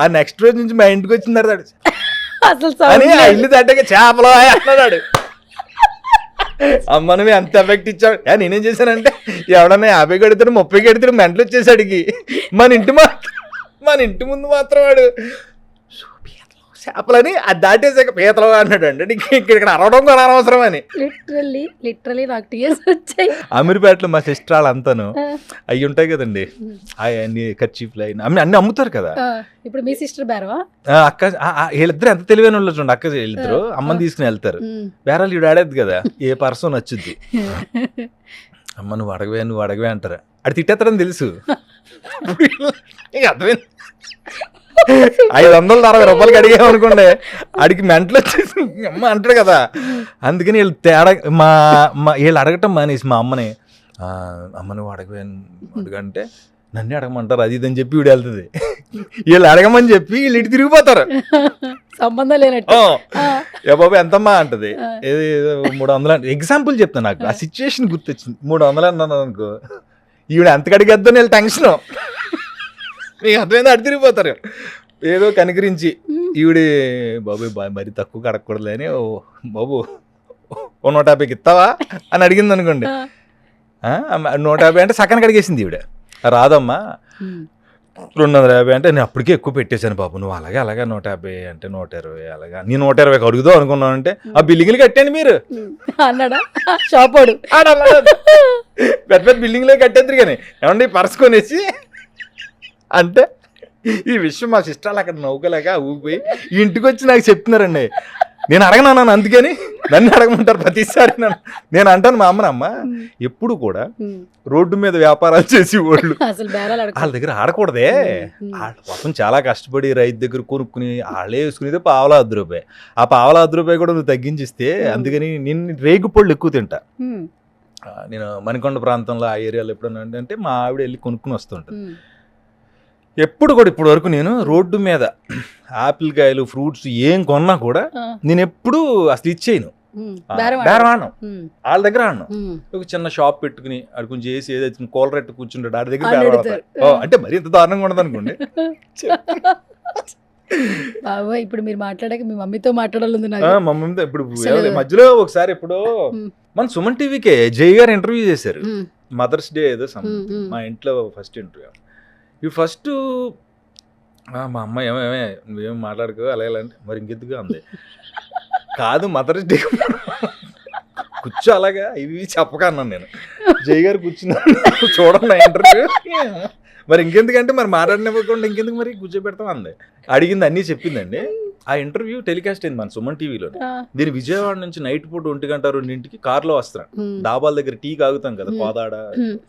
ఆ నెక్స్ట్ రోజు నుంచి మా ఇంటికి వచ్చిన తర్వాత అని ఆ ఇల్లు దాటాక చేపలు అన్నాడు. అమ్మను ఎంత ఎఫెక్ట్ ఇచ్చాడు. నేనేం చేశానంటే, ఎవడన్నా 50 కడుతాడు 30 కడుతాడు మెంటలు వచ్చేసాడికి. మన ఇంటి ముందు మాత్రం వాడు చేపలని అది దాటేసాక పీతలు అన్నాడు. అంటే ఇక్కడ అరవడం కూడా అనవసరం అని. లిటరలీ నాకు టీయర్స్ వచ్చాయి. అమీర్పేటలో మా సిస్టర్ వాళ్ళంతాను అవి ఉంటాయి కదండి, అన్ని కర్చీఫ్లు అన్ని అమ్ముతారు కదా. ఇప్పుడు మీ సిస్టర్ బేరవా అక్క, వీళ్ళిద్దరు ఎంత తెలివైన వాళ్ళు చూడండి. అక్క వీళ్ళిద్దరు అమ్మని తీసుకుని వెళ్తారు, బేరాలు ఇవి ఆడేది కదా, ఏ పర్సన్ నచ్చుద్ది. అమ్మ నువ్వు అడగవే అంటారా, అది తిట్టేస్తారని తెలుసు. అర్థమైంది, 560 రూపాయలకి అడిగామనుకోండి, అడిగి మెంటలు వచ్చేసి అమ్మ అంటాడు కదా. అందుకని వీళ్ళు తేడా వీళ్ళు అడగటం మానేసి మా అమ్మని, అమ్మ నువ్వు అడగంటే నన్నే అడగమంటారు అది ఇదని చెప్పి వీడు వెళ్తుంది. వీళ్ళు అడగమని చెప్పి వీళ్ళు ఇటు తిరిగిపోతారు. సంబంధం లేనట్టు. ఏ బాబు ఎంతమ్మా అంటది, ఏది 300 ఎగ్జాంపుల్ చెప్తాను, నాకు ఆ సిచ్యువేషన్ గుర్తొచ్చింది. 300 అన్నాను అనుకో, ఈవిడ ఎంత కడిగేద్దని వీళ్ళు టెన్షన్, మీకు అర్థమైంది, అటు తిరిగిపోతారు. ఏదో కనికరించి ఈవిడి బాబు మరి తక్కువ కడగకూడదు అని, ఓ బాబు 150కి ఇస్తావా అని అడిగింది అనుకోండి, 150 అంటే సగం కడిగేసింది ఈవిడ. రాదమ్మా 250 అంటే నేను అప్పటికే ఎక్కువ పెట్టేశాను బాబు, నువ్వు అలాగే 150 అంటే 120 అలాగా, నేను 120కి అడుగుదాం అనుకున్నాను అంటే ఆ బిల్డింగ్లు కట్టండి మీరు అన్నాడా షాపోడు. పెద్ద పెద్ద బిల్డింగ్లో కట్టేద్దరు కానీ ఏమండి పరసుకొనేసి అంటే ఈ విషయం మా సిస్టర్లు అక్కడ నవ్వుకోలేక ఊగిపోయి ఇంటికి వచ్చి నాకు చెప్తున్నారండి. నేను అడగనాను, అందుకని నన్ను అడగమంటారు ప్రతిసారి. నేను అంటాను మా అమ్మ ఎప్పుడు కూడా రోడ్డు మీద వ్యాపారాలు చేసి వాళ్ళు అసలు వాళ్ళ దగ్గర ఆడకూడదే, వాళ్ళ పాపం చాలా కష్టపడి రైతు దగ్గర కొనుక్కుని వాళ్ళే వేసుకునేది పావలా 10 రూపాయి. ఆ పావలా 10 రూపాయి కూడా నువ్వు తగ్గించిస్తే, అందుకని నేను రేగుపళ్ళు ఎక్కువ తింటా. నేను మణికొండ ప్రాంతంలో ఆ ఏరియాలో ఎప్పుడన్నా అంటే మా ఆవిడ వెళ్ళి కొనుక్కుని వస్తుంటాను. ఎప్పుడు కూడా ఇప్పటి వరకు నేను రోడ్డు మీద ఆపిల్ కాయలు ఫ్రూట్స్ ఏం కొన్నా కూడా నేను ఎప్పుడు అసలు ఇచ్చేయను, బేరం ఆడను, వాళ్ళ దగ్గర ఆడను. ఒక చిన్న షాప్ పెట్టుకుని ఆడు కొంచెం చేసి ఏదైతే కూలరెట్టు కూర్చుంటాడు ఆడి దగ్గర బేరం ఆడతారు. అంటే మరి ఇంత దారుణంగా ఉండదు అనుకోండి. బాబా ఇప్పుడు మీరు మాట్లాడాక మీ మమ్మీతో మాట్లాడాలి. మమ్మీతో ఇప్పుడు మధ్యలో ఒకసారి ఎప్పుడో మన సుమన్ టీవీకే జై గారు ఇంటర్వ్యూ చేశారు, మదర్స్ డే ఏదో మా ఇంట్లో ఫస్ట్ ఇంటర్వ్యూ. ఇవి ఫస్ట్ మా అమ్మ ఏమేమే నువ్వేం మాట్లాడుకో అలాగే అంటే మరి ఇంకెందుకు అంది. కాదు మదర్స్ డే కూర్చో అలాగా ఇవి చెప్పక అన్నాను నేను. జై గారు కూర్చున్నాను చూడండి ఇంటర్వ్యూ, మరి ఇంకెందుకంటే మరి మాట్లాడినవ్వకుండా ఇంకెందుకు మరి కూర్చోబెడతాం అంది. అడిగింది అన్నీ చెప్పిందండి. ఆ ఇంటర్వ్యూ టెలికాస్ట్ అయింది మన సుమన్ టీవీలో. నేను విజయవాడ నుంచి నైట్ పూట 1 గంట 2ంటికి కార్లో వస్తాను, డాబాల దగ్గర టీ ఆగుతాం కదా, కోదాడ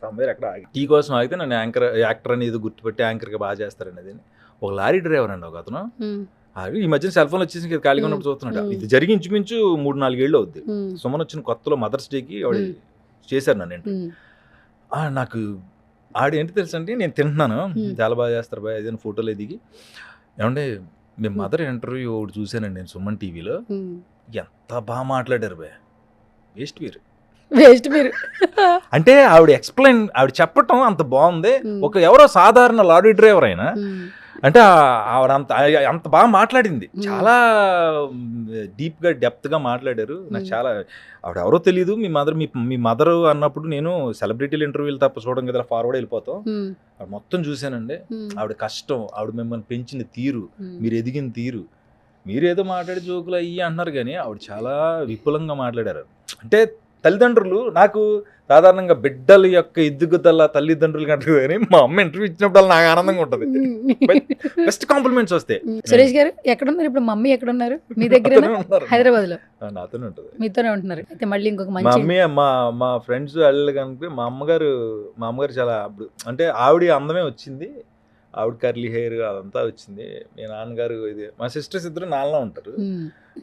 సమ్వేర్ అక్కడ టీ కోసం ఆగితే నన్ను యాక్టర్ అని ఏదో గుర్తుపెట్టి యాంకర్గా బాగా చేస్తారండి. అది ఒక లారీ డ్రైవర్ అండి ఒక అతను. ఈ మధ్యన సెల్ ఫోన్ వచ్చేసి ఖాళీగా ఉన్నప్పుడు చూస్తున్నాడు. ఇది జరిగి ఇంచుమించు 3-4 ఏళ్ళు అవుద్ది. సుమన్ వచ్చిన కొత్తలో మదర్స్ డేకి ఆవిడ చేశారు నన్ను. నాకు ఆడేంటి తెలుసు అంటే, నేను తింటున్నాను చాలా బాగా చేస్తారు బాగా ఏదైనా ఫోటోలు దిగి, ఏమంటే మీ మదర్ ఇంటర్వ్యూ ఒకటి చూశానండి నేను సుమన్ టీవీలో, ఎంత బాగా మాట్లాడారు బాయ్, వేస్ట్ మీరు అంటే ఆవిడ ఆవిడ చెప్పటం అంత బాగుంది. ఒక ఎవరో సాధారణ లారీ డ్రైవర్ అయినా అంటే ఆవిడ అంత బాగా మాట్లాడింది, చాలా డీప్గా డెప్త్గా మాట్లాడారు. నాకు చాలా ఆవిడ ఎవరో తెలియదు. మీ మదర్ అన్నప్పుడు నేను సెలబ్రిటీల ఇంటర్వ్యూలు తప్ప చూడడం కదా, ఫార్వర్డ్ వెళ్ళిపోతాం. ఆవిడ మొత్తం చూశానండి. ఆవిడ కష్టం, ఆవిడ మిమ్మల్ని పెంచిన తీరు, మీరు ఎదిగిన తీరు, మీరు ఏదో మాట్లాడే జోకులు అయ్యి అంటున్నారు కానీ ఆవిడ చాలా విపులంగా మాట్లాడారు. అంటే తల్లిదండ్రులు నాకు సాధారణంగా బిడ్డల యొక్క ఎదుగుదల తల్లిదండ్రులు కంటారు కానీ మా అమ్మ ఇంటర్వ్యూ ఇచ్చినప్పుడు నాకు ఆనందంగా ఉంటుంది. బెస్ట్ కాంప్లిమెంట్స్ వస్తాయి. సురేష్ గారు ఎక్కడున్నారు ఇప్పుడు? మమ్మీ ఎక్కడున్నారు? మీ దగ్గర హైదరాబాద్ లో నాతోనే ఉంటుంది, మీతోనే ఉంటున్నారు. అయితే మళ్ళీ ఇంకొక మా మమ్మీ మా ఫ్రెండ్స్ వాళ్ళు కనుక మా అమ్మగారు చాలా అప్పుడు అంటే ఆవిడ అందమే వచ్చింది, ఆవిడ కర్లీ హెయిర్ అదంతా వచ్చింది. మీ నాన్నగారు ఇది, మా సిస్టర్స్ ఇద్దరు నాన్నలో ఉంటారు.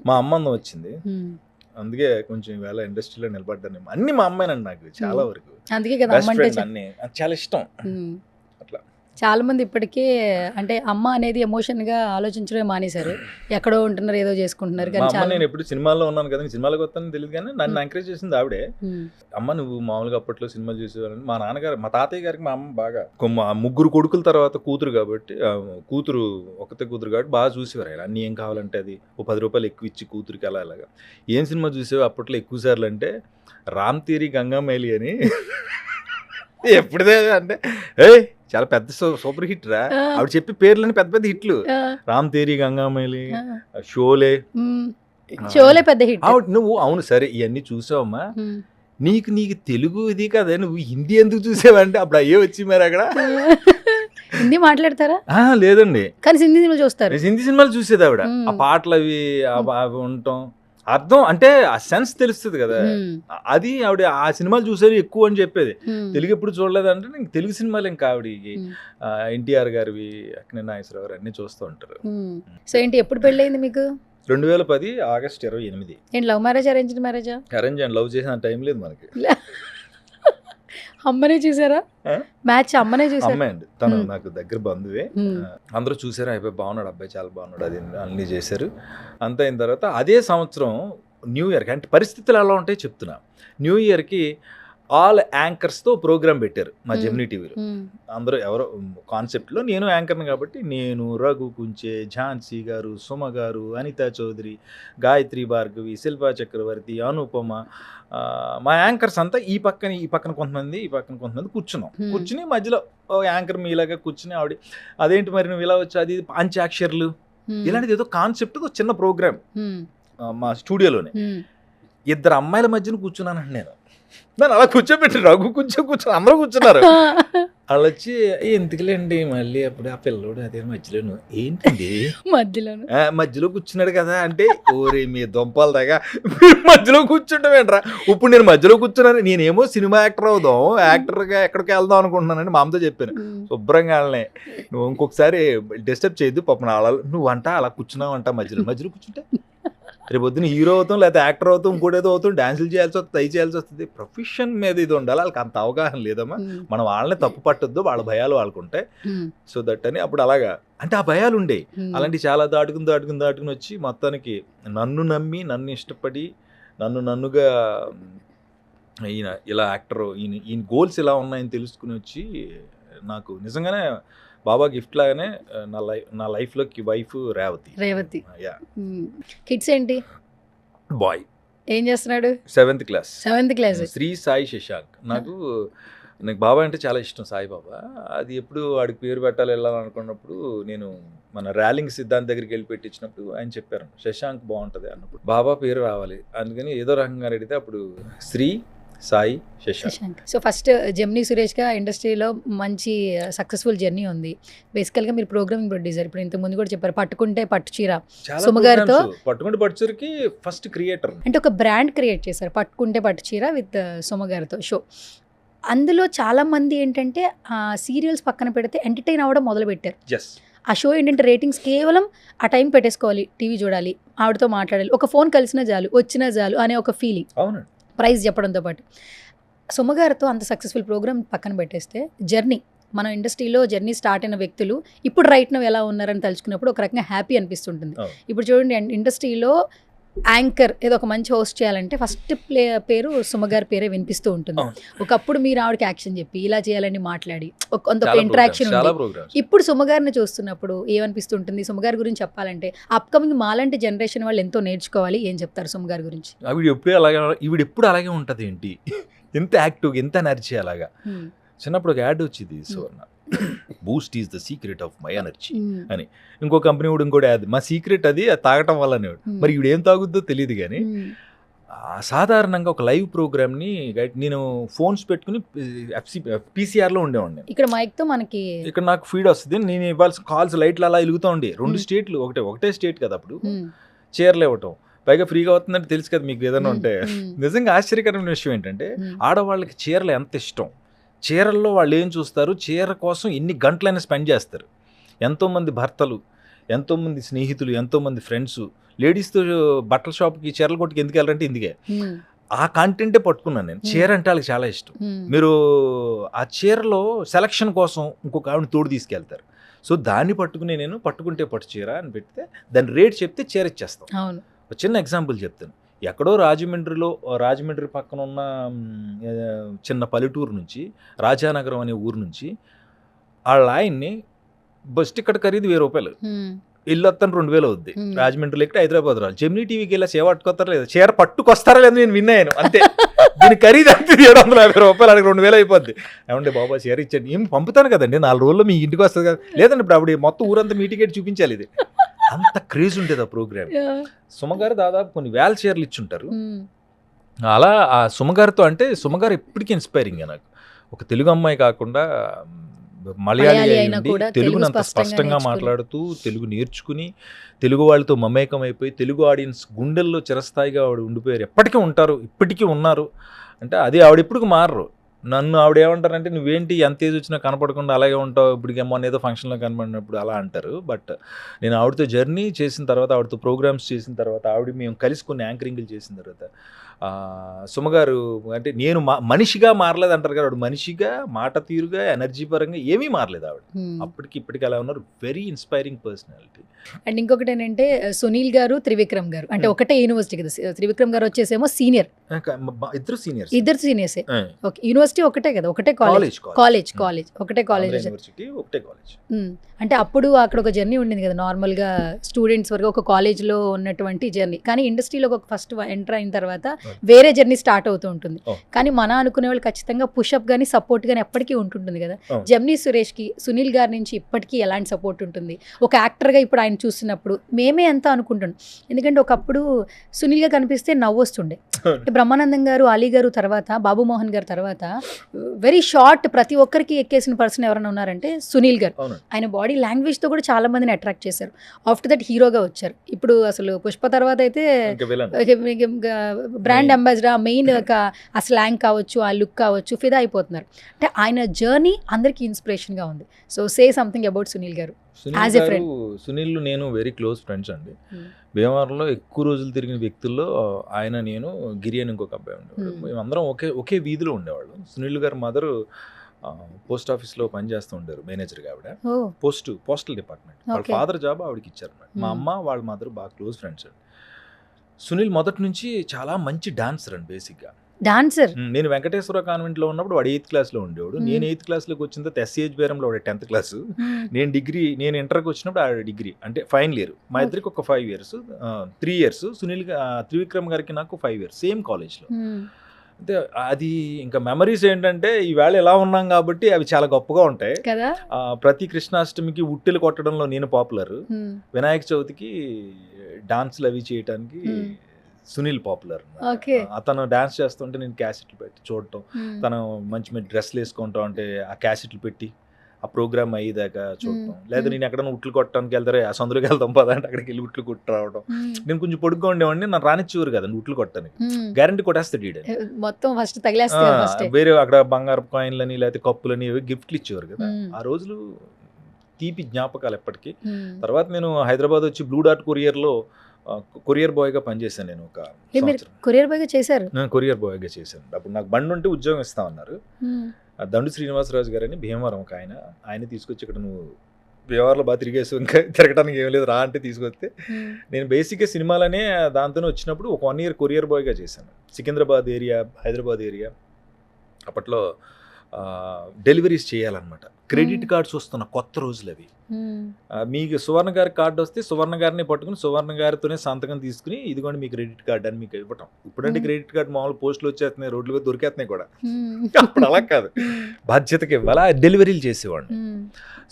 మా అమ్మ అందం వచ్చింది, అందుకే కొంచెం ఈవేళ ఇండస్ట్రీలో నిలబడ్డాను. అన్ని మా అమ్మాయినండి నాకు చాలా వరకు, అందుకే కదా అన్ని చాలా ఇష్టం. అట్లా చాలా మంది ఇప్పటికే అంటే అమ్మ అనేది ఎమోషన్ గా ఆలోచించడమే మానేశారు, ఎక్కడో ఉంటున్నారు ఏదో చేసుకుంటున్నారు. నేను ఎప్పుడు సినిమాల్లో ఉన్నాను కదా, సినిమాలకు వస్తానని తెలియదు కానీ నన్ను ఎంకరేజ్ చేసింది ఆవిడే. అమ్మ నువ్వు మామూలుగా అప్పట్లో సినిమాలు చూసేవారని. మా నాన్నగారు మా తాతయ్య గారికి మా అమ్మ బాగా 3 కొడుకుల తర్వాత కూతురు కాబట్టి, ఒకతే కూతురు కాబట్టి బాగా చూసేవారు ఆయన. అన్ని ఏం కావాలంటే అది ఓ 10 రూపాయలు ఎక్కువ ఇచ్చి కూతురికి అలా అలాగా. ఏం సినిమా చూసేవా అప్పట్లో ఎక్కువ సార్లు అంటే రామ్ తేరీ గంగా మైలి అని. ఎప్పుడుదే అంటే చాలా పెద్ద సూపర్ హిట్ రా, ఆవిడ చెప్పి పేర్లని పెద్ద పెద్ద హిట్లు. రామ్ తేరీ గంగా మైలి, షోలే పెద్ద హిట్. నువ్వు అవును సరే ఇవన్నీ చూసావమ్మా, నీకు తెలుగు ఇది కదా, నువ్వు హిందీ ఎందుకు చూసావంటే అప్పుడు అయ్యే వచ్చి మరి అక్కడ హిందీ మాట్లాడతారా? లేదండి, కానీ హిందీ సినిమాలు చూస్తారు. హిందీ సినిమాలు చూసేది ఆవిడ. ఆ పాటలు అవి ఉండటం అర్థం అంటే ఆ సెన్స్ తెలుస్తుంది కదా, అది ఆవిడ ఆ సినిమాలు చూసేది ఎక్కువ అని చెప్పేది. తెలుగు ఎప్పుడు చూడలేదంటే నేను తెలుగు సినిమాలు ఇంకా ఆవిడకి ఎన్టీఆర్ గారివి, అక్కినేని నాగేశ్వరరావు గారు అన్ని చూస్తూ ఉంటారు. సో ఏంటి ఎప్పుడు పెళ్ళయింది మీకు? 2010 ఆగస్ట్ 28. ఏంటి లవ్ మ్యారేజ్ అరేంజ్డ్ మ్యారేజా? అరేంజ్ అండ్ లవ్ చేసిన టైం లేదు మనకి. అమ్మనే చూసారా ఆ? మ్యాచ్? అమ్మనే చూసారా? అమ్మాయి అండి, తను Hmm. నాకు దగ్గర బంధువే. అందరూ చూసారు, అయిపోయి బాగున్నాడు అబ్బాయి, చాలా బాగున్నాడు, అది అన్నీ చేశారు. అంత అయిన తర్వాత అదే సంవత్సరం న్యూ ఇయర్కి, అంటే పరిస్థితులు ఎలా ఉంటాయో చెప్తున్నా, న్యూ ఇయర్కి ఆల్ యాంకర్స్తో ప్రోగ్రామ్ పెట్టారు మా జెమినీ టీవీలో. అందరూ ఎవరో కాన్సెప్ట్లో, నేను యాంకర్ని కాబట్టి నేను, రఘు కుంచే, ఝాన్సీ గారు, సుమ గారు, అనితా చౌదరి, గాయత్రి భార్గవి, శిల్పా చక్రవర్తి, అనుపమ, మా యాంకర్స్ అంతా ఈ పక్కన కొంతమంది, ఈ పక్కన కొంతమంది కూర్చున్నాం. కూర్చుని మధ్యలో ఓ యాంకర్ మీలాగా కూర్చుని ఆవిడ, అదేంటి మరి నువ్వు ఇలా వచ్చి, అది పంచాక్షర్లు, ఇలాంటిది ఏదో కాన్సెప్ట్ చిన్న ప్రోగ్రామ్ మా స్టూడియోలోనే. ఇద్దరు అమ్మాయిల మధ్యన కూర్చున్నానండి నేను. నన్ను అలా కూర్చోబెట్టారు, రఘు కూర్చొని అందరూ కూర్చున్నారు. వాళ్ళు వచ్చి ఎందుకులేండి మళ్ళీ అప్పుడు ఆ పిల్లోడు అదే మధ్యలో ఏంటండి మధ్యలో కూర్చున్నాడు కదా అంటే, ఓరే మీ దొంపల దగ్గర మధ్యలో కూర్చుంటాం ఏంట్రా. ఇప్పుడు నేను మధ్యలో కూర్చున్నాను, నేనేమో సినిమా యాక్టర్ అవుదాం, యాక్టర్గా ఎక్కడికి వెళ్దాం అనుకుంటున్నానని మా అమ్మతో చెప్పాను. శుభ్రంగా వాళ్ళని, నువ్వు ఇంకొకసారి డిస్టర్బ్ చేయొద్దు పాపం, నువ్వంట అలా కూర్చున్నావంట మధ్యలో కూర్చుంటే రేపు పొద్దున్న హీరో అవుతాం, లేకపోతే యాక్టర్ అవుతాం, ఇంకోటేదో అవుతాం, డాన్సులు చేయాల్సి వస్తుంది, అవి చేయాల్సి వస్తుంది. ప్రొఫెషన్ మీద ఇది ఉండాలి, వాళ్ళకి అంత అవగాహన లేదమ్మా. మనం వాళ్ళని తప్పు పట్టొద్దు, వాళ్ళ భయాలు వాళ్ళకుంటాయి. సో దట్ అని అప్పుడు అలాగా, అంటే ఆ భయాలు ఉండేవి. అలాంటి చాలా దాటుకుని వచ్చి మొత్తానికి నన్ను నమ్మి, నన్ను ఇష్టపడి, నన్నుగా ఈయన ఇలా యాక్టర్, ఈయన గోల్స్ ఇలా ఉన్నాయని తెలుసుకుని వచ్చి, నాకు నిజంగానే బాబా గిఫ్ట్ లాగానే నా లైఫ్లోకి వైఫ్ రేవతి. కిడ్స్ ఏంటి? బాయ్ ఏం చేస్తున్నాడు? 7th class. శ్రీ సాయి శశాంక్. నాకు బాబా అంటే చాలా ఇష్టం, సాయిబాబా. అది ఎప్పుడు వాడికి పేరు పెట్టాలి వెళ్ళాలనుకున్నప్పుడు, నేను మన ర్యాలింగ్ సిద్ధాంత్ దగ్గరికి వెళ్ళి పెట్టించినప్పుడు ఆయన చెప్పారు శశాంక్ బాగుంటుంది అన్నప్పుడు, బాబా పేరు రావాలి, అందుకని ఏదో రకంగా అడిగితే అప్పుడు Shri Sai Shashank. So first Gemini సురేష్గా ఇండస్ట్రీలో మంచి సక్సెస్ఫుల్ జర్నీ ఉంది. బేసికల్గా మీరు ప్రోగ్రామింగ్ ప్రొడ్యూసర్, ఇప్పుడు ఇంత ముందు కూడా చెప్పారు పట్టుకుంటే పట్టు చీర, సుమ గారితో పట్టుకుంటే పట్టు చీరకి ఫస్ట్ క్రియేటర్, అంటే ఒక బ్రాండ్ క్రియేట్ చేశారు, పట్టుకుంటే పట్టు చీర విత్ సుమ గారితో షో. అందులో చాలా మంది ఏంటంటే సీరియల్స్ పక్కన పెడితే ఎంటర్టైన్ అవ్వడం మొదలుపెట్టారు. ఆ షో ఏంటంటే రేటింగ్స్ కేవలం ఆ టైం పెట్టేసుకోవాలి, టీవీ చూడాలి, ఆవిడతో మాట్లాడాలి, ఒక ఫోన్ కలిసినా చాలు, వచ్చినా చాలు అనే ఒక ఫీలింగ్, అవునండి, ప్రైజ్ చెప్పడంతో పాటు. సుమగారితో అంత సక్సెస్ఫుల్ ప్రోగ్రామ్ పక్కన పెట్టేస్తే జర్నీ, మన ఇండస్ట్రీలో జర్నీ స్టార్ట్ అయిన వ్యక్తులు ఇప్పుడు రైట్ నౌ ఎలా ఉన్నారని తలుచుకున్నప్పుడు ఒక రకంగా హ్యాపీ అనిపిస్తుంటుంది. ఇప్పుడు చూడండి, ఇండస్ట్రీలో యాంకర్ ఏదో ఒక మంచి హోస్ట్ చేయాలంటే ఫస్ట్ పేరు సుమగారి పేరే వినిపిస్తూ ఉంటుంది. ఒకప్పుడు మీరు ఆవిడకి యాక్షన్ చెప్పి ఇలా చేయాలని మాట్లాడి కొంత ఇంటరాక్షన్ ఉంది. ఇప్పుడు సుమగారిని చూస్తున్నప్పుడు ఏమనిపిస్తుంటుంది? సుమగారి గురించి చెప్పాలంటే అప్కమింగ్ మాలాంటి జనరేషన్ వాళ్ళు ఎంతో నేర్చుకోవాలి. ఏం చెప్తారు సుమగారి గురించి? ఈవిడ ఎప్పుడు అలాగే ఉంటుంది ఏంటి, ఎంత యాక్టివ్, ఎంత ఎనర్జీ. అలాగా చిన్నప్పుడు ఒక యాడ్ వచ్చింది, Suvarna boost is the secret of my energy అని. ఇంకో కంపెనీ కూడా ఇంకోటి యాడ్, మా సీక్రెట్ అది తాగటం వల్లనే. మరి ఇవిడ ఏం తాగుద్దో తెలియదు కానీ సాధారణంగా ఒక లైవ్ ప్రోగ్రామ్ని నేను ఫోన్స్ పెట్టుకుని పీసీఆర్లో ఉండేవాడిని. ఇక్కడ మైక్తో మనకి ఇక్కడ నాకు ఫీడ్ వస్తుంది, నేను ఇవ్వాల్సిన కాల్స్ లైట్లు అలా వెలుగుతూ ఉండే. 2 స్టేట్లు, ఒకటే స్టేట్ కదా అప్పుడు, చీరలు ఇవ్వటం, పైగా ఫ్రీగా అవుతుందంటే తెలుసు కదా మీకు ఏదైనా ఉంటే. నిజంగా ఆశ్చర్యకరమైన విషయం ఏంటంటే ఆడవాళ్ళకి చీరలు ఎంత ఇష్టం, చీరల్లో వాళ్ళు ఏం చూస్తారు, చీర కోసం ఎన్ని గంటలైనా స్పెండ్ చేస్తారు. ఎంతోమంది భర్తలు, ఎంతోమంది స్నేహితులు, ఎంతోమంది ఫ్రెండ్స్ లేడీస్తో బట్టల షాప్కి చీరలు కొట్టుకు ఎందుకు వెళ్ళారంటే ఇందుకే. ఆ కాంటెంటే పట్టుకున్నాను నేను. చీర అంటే వాళ్ళకి చాలా ఇష్టం. మీరు ఆ చీరలో సెలక్షన్ కోసం ఇంకొక ఆవిడ తోడు తీసుకెళ్తారు. సో దాన్ని పట్టుకుని నేను పట్టుకుంటే పట్టు చీర అని పెడితే దాని రేట్ చెప్తే చీర ఇచ్చేస్తాం. ఒక చిన్న ఎగ్జాంపుల్ చెప్తాను. ఎక్కడో రాజమండ్రి పక్కన ఉన్న చిన్న పల్లెటూరు నుంచి, రాజానగరం అనే ఊరు నుంచి వాళ్ళ ఆయన్ని బస్ టికెట్ ఖరీదు 1000 రూపాయలు, ఇల్లు వస్తాను 2000 అవుద్ది. రాజమండ్రిలో ఎక్కడ హైదరాబాద్ రావాలి, జెమినీ టీవీకి వెళ్ళి చీర పట్టుకొస్తారా లేదా, చీర పట్టుకొస్తారా లేదు నేను విన్నాను అంతే. దీని ఖరీదు అంతే 750 రూపాయలు, అడిగి 2000 అయిపోద్ది. ఏమంటే బాబా చీర ఇచ్చండి, ఏం పంపుతాను కదండి 4 రోజుల్లో మీ ఇంటికి వస్తుంది కదా. లేదండి ఇప్పుడు అప్పుడు మొత్తం ఊరంతా మీ టికెట్ చూపించాలి. ఇది అంత క్రేజ్ ఉండేది ఆ ప్రోగ్రామ్. సుమగారు దాదాపు కొన్ని 1000 చీరలు ఇచ్చుంటారు. అలా ఆ సుమగారితో, అంటే సుమగారు ఎప్పటికీ ఇన్స్పైరింగ్ నాకు. ఒక తెలుగు అమ్మాయి కాకుండా మలయాళీ అయ్యి తెలుగుని అంత స్పష్టంగా మాట్లాడుతూ, తెలుగు నేర్చుకుని, తెలుగు వాళ్ళతో మమేకం అయిపోయి, తెలుగు ఆడియన్స్ గుండెల్లో చిరస్థాయిగా ఆవిడ ఉండిపోయారు. ఎప్పటికీ ఉంటారు, ఇప్పటికీ ఉన్నారు. అంటే అది ఆవిడ ఎప్పటికీ మారరు. నన్ను ఆవిడ ఏమంటారంటే, నువ్వేంటి ఎంత ఏజ్ వచ్చినా కనపడకుండా అలాగే ఉంటావు, ఇప్పటికి మొన్న ఏదో ఫంక్షన్లో కనపడినప్పుడు అలా అంటారు. బట్ నేను ఆవిడతో జర్నీ చేసిన తర్వాత, ఆవిడతో ప్రోగ్రామ్స్ చేసిన తర్వాత, మేము కలిసి కొన్ని యాంకరింగ్లు చేసిన తర్వాత సుమగారు అంటే నేను మనిషిగా మారలేదు అంటారు కదా, ఆవిడ మనిషిగా, మాట తీరుగా, ఎనర్జీ పరంగా ఏమీ మారలేదు ఆవిడ. అప్పటికి ఇప్పటికి అలా ఉన్నారు. Very inspiring personality. అండ్ ఇంకొకటి ఏంటంటే సునీల్ గారు, త్రివిక్రమ్ గారు అంటే ఒకటే యూనివర్సిటీ కదా. త్రివిక్రమ్ గారు వచ్చేసేమో సీనియర్, ఇద్దరు సీనియర్స్. ఇద్దరు సీనియర్సే. ఓకే, యూనివర్సిటీ ఒకటే కదా, ఒకటే కాలేజ్ ఒకటే కాలేజ్. యూనివర్సిటీ ఒకటే కాలేజ్. అంటే అప్పుడు అక్కడ ఒక జర్నీ ఉండింది కదా, నార్మల్గా స్టూడెంట్స్ వరకు ఒక కాలేజ్లో ఉన్నటువంటి జర్నీ. కానీ ఇండస్ట్రీలో ఒక ఫస్ట్ ఎంటర్ అయిన తర్వాత వేరే జర్నీ స్టార్ట్ అవుతూ ఉంటుంది. కానీ మన అనుకునే వాళ్ళు ఖచ్చితంగా పుషప్ కానీ సపోర్ట్ కానీ ఎప్పటికీ ఉంటుంటుంది కదా. జెమినీ సురేష్కి సునీల్ గారి నుంచి ఇప్పటికీ ఎలాంటి సపోర్ట్ ఉంటుంది? ఒక యాక్టర్గా ఇప్పుడు ఆయన చూస్తున్నప్పుడు మేమే ఎంత అనుకుంటున్నాం, ఎందుకంటే ఒకప్పుడు సునీల్ గా కనిపిస్తే నవ్వు వస్తుండే. బ్రహ్మానందం గారు, అలీ గారు తర్వాత బాబు మోహన్ గారు తర్వాత వెరీ షార్ట్ ప్రతి ఒక్కరికి ఎక్కేసిన పర్సన్ ఎవరైనా ఉన్నారంటే సునీల్ గారు. ఆయన బాడీ లాంగ్వేజ్ తో కూడా చాలా మందిని అట్రాక్ట్ చేశారు. ఆఫ్టర్ దట్ హీరోగా వచ్చారు. ఇప్పుడు అసలు పుష్ప తర్వాత అయితే బ్రాండ్ అంబాసిడర్, మెయిన్ ఆ స్లాంగ్ కావచ్చు, ఆ లుక్ కావచ్చు, ఫిదా అయిపోతున్నారు. అంటే ఆయన జర్నీ అందరికి ఇన్స్పిరేషన్ గా ఉంది. So say something about Sunil garu. Sunil నేను వెరీ క్లోజ్ ఫ్రెండ్స్ అండి. భీమవరంలో ఎక్కువ రోజులు తిరిగిన వ్యక్తుల్లో ఆయన, నేను, గిరి అని ఇంకొక అబ్బాయి ఉండేవాడు. మేమందరం ఒకే వీధిలో ఉండేవాళ్ళు. సునీల్ గారు మదర్ పోస్ట్ ఆఫీస్లో పనిచేస్తూ ఉంటారు, మేనేజర్గా ఆవిడ. Postal department. వాళ్ళ ఫాదర్ జాబ్ ఆవిడకి ఇచ్చారు. మా అమ్మ వాళ్ళ మదర్ బాగా క్లోజ్ ఫ్రెండ్స్ అండి. సునీల్ మొదటి నుంచి చాలా మంచి డాన్సర్ అండి. బేసిక్గా డాన్సర్. నేను వెంకటేశ్వర కాన్వెంట్లో ఉన్నప్పుడు వాడు 8th క్లాస్లో ఉండేవాడు. నేను 8th క్లాస్లోకి వచ్చిన తర్వాత SCH బేరంలో వాడు 10th క్లాసు. నేను ఇంటర్కి వచ్చినప్పుడు ఆవిడ డిగ్రీ అంటే ఫైనల్ ఇయర్. మా ఇద్దరికి ఒక 5 years, 3 years. సునీల్ త్రివిక్రమ్ గారికి నాకు 5 years, సేమ్ కాలేజ్లో. అంటే అది ఇంకా మెమరీస్ ఏంటంటే ఈవేళ ఎలా ఉన్నాం కాబట్టి అవి చాలా గొప్పగా ఉంటాయి కదా. ప్రతి కృష్ణాష్టమికి ఉట్టెలు కొట్టడంలో నేను పాపులర్, వినాయక చవితికి డాన్స్లు అవి చేయడానికి సునీల్ పాపులర్. అతను డాన్స్ చేస్తుంటే నేను క్యాసెట్లు పెట్టి చూడటం, తను మంచి మంచి డ్రెస్లు వేసుకుంటాం అంటే ఆ క్యాసెట్లు పెట్టి ఆ ప్రోగ్రామ్ అయ్యేదాకా చూడటం. లేదా నేను ఎక్కడైనా ఉట్లు కొట్టడానికి వెళ్తారే, ఆ సందులోకి వెళ్తాం పదా అంటే అక్కడికి వెళ్ళి ఉట్లు కొట్టి రావడం. నేను కొంచెం పొడుగ్గా ఉండేవాడిని, నన్ను రానిచ్చేవారు కదండి ఉట్లు కొట్టడానికి. గ్యారంటీ కొట్టేస్తాడు ఈడ మొత్తం ఫస్ట్ తగిలేస్తాడు. వేరే అక్కడ బంగారు కాయిన్లని లేకపోతే కప్పులని గిఫ్ట్లు ఇచ్చేవారు కదా. ఆ రోజులు తీపి జ్ఞాపకాలు ఎప్పటికీ. తర్వాత నేను హైదరాబాద్ వచ్చి బ్లూ డార్ట్ కొరియర్ బాయ్గా పనిచేశాను. నేను ఒక కొరియర్ బాయ్గా చేశారు. నేను కొరియర్ బాయ్గా చేశాను. అప్పుడు నాకు బండి ఉంటే ఉద్యోగం ఇస్తామన్నారు. దండు శ్రీనివాసరాజు గారని భీమవరం ఒక ఆయన తీసుకొచ్చి ఇక్కడ నువ్వు వ్యవహారంలో బాగా తిరిగేసి ఇంకా తిరగడానికి ఏం లేదు రా అంటే తీసుకొస్తే, నేను బేసిక్గా సినిమాలనే దాంతోనే వచ్చినప్పుడు ఒక 1 year కొరియర్ బాయ్గా చేశాను. Secunderabad area, Hyderabad area. అప్పట్లో డెలివరీస్ చేయాలన్నమాట. క్రెడిట్ కార్డ్స్ వస్తున్న కొత్త రోజులు అవి. మీకు సువర్ణ గారి కార్డు వస్తే సువర్ణ గారిని పట్టుకుని సువర్ణ గారితోనే సంతకం తీసుకుని ఇదిగోండి మీ క్రెడిట్ కార్డు అని మీకు ఇవ్వటం. ఇప్పుడంటే క్రెడిట్ కార్డు మామూలు పోస్టులు వచ్చేస్తున్నాయి, రోడ్లు మీద దొరికేస్తున్నాయి కూడా. అప్పుడు అలా కాదు, బాధ్యతకి ఇవ్వాలి. డెలివరీలు చేసేవాడిని.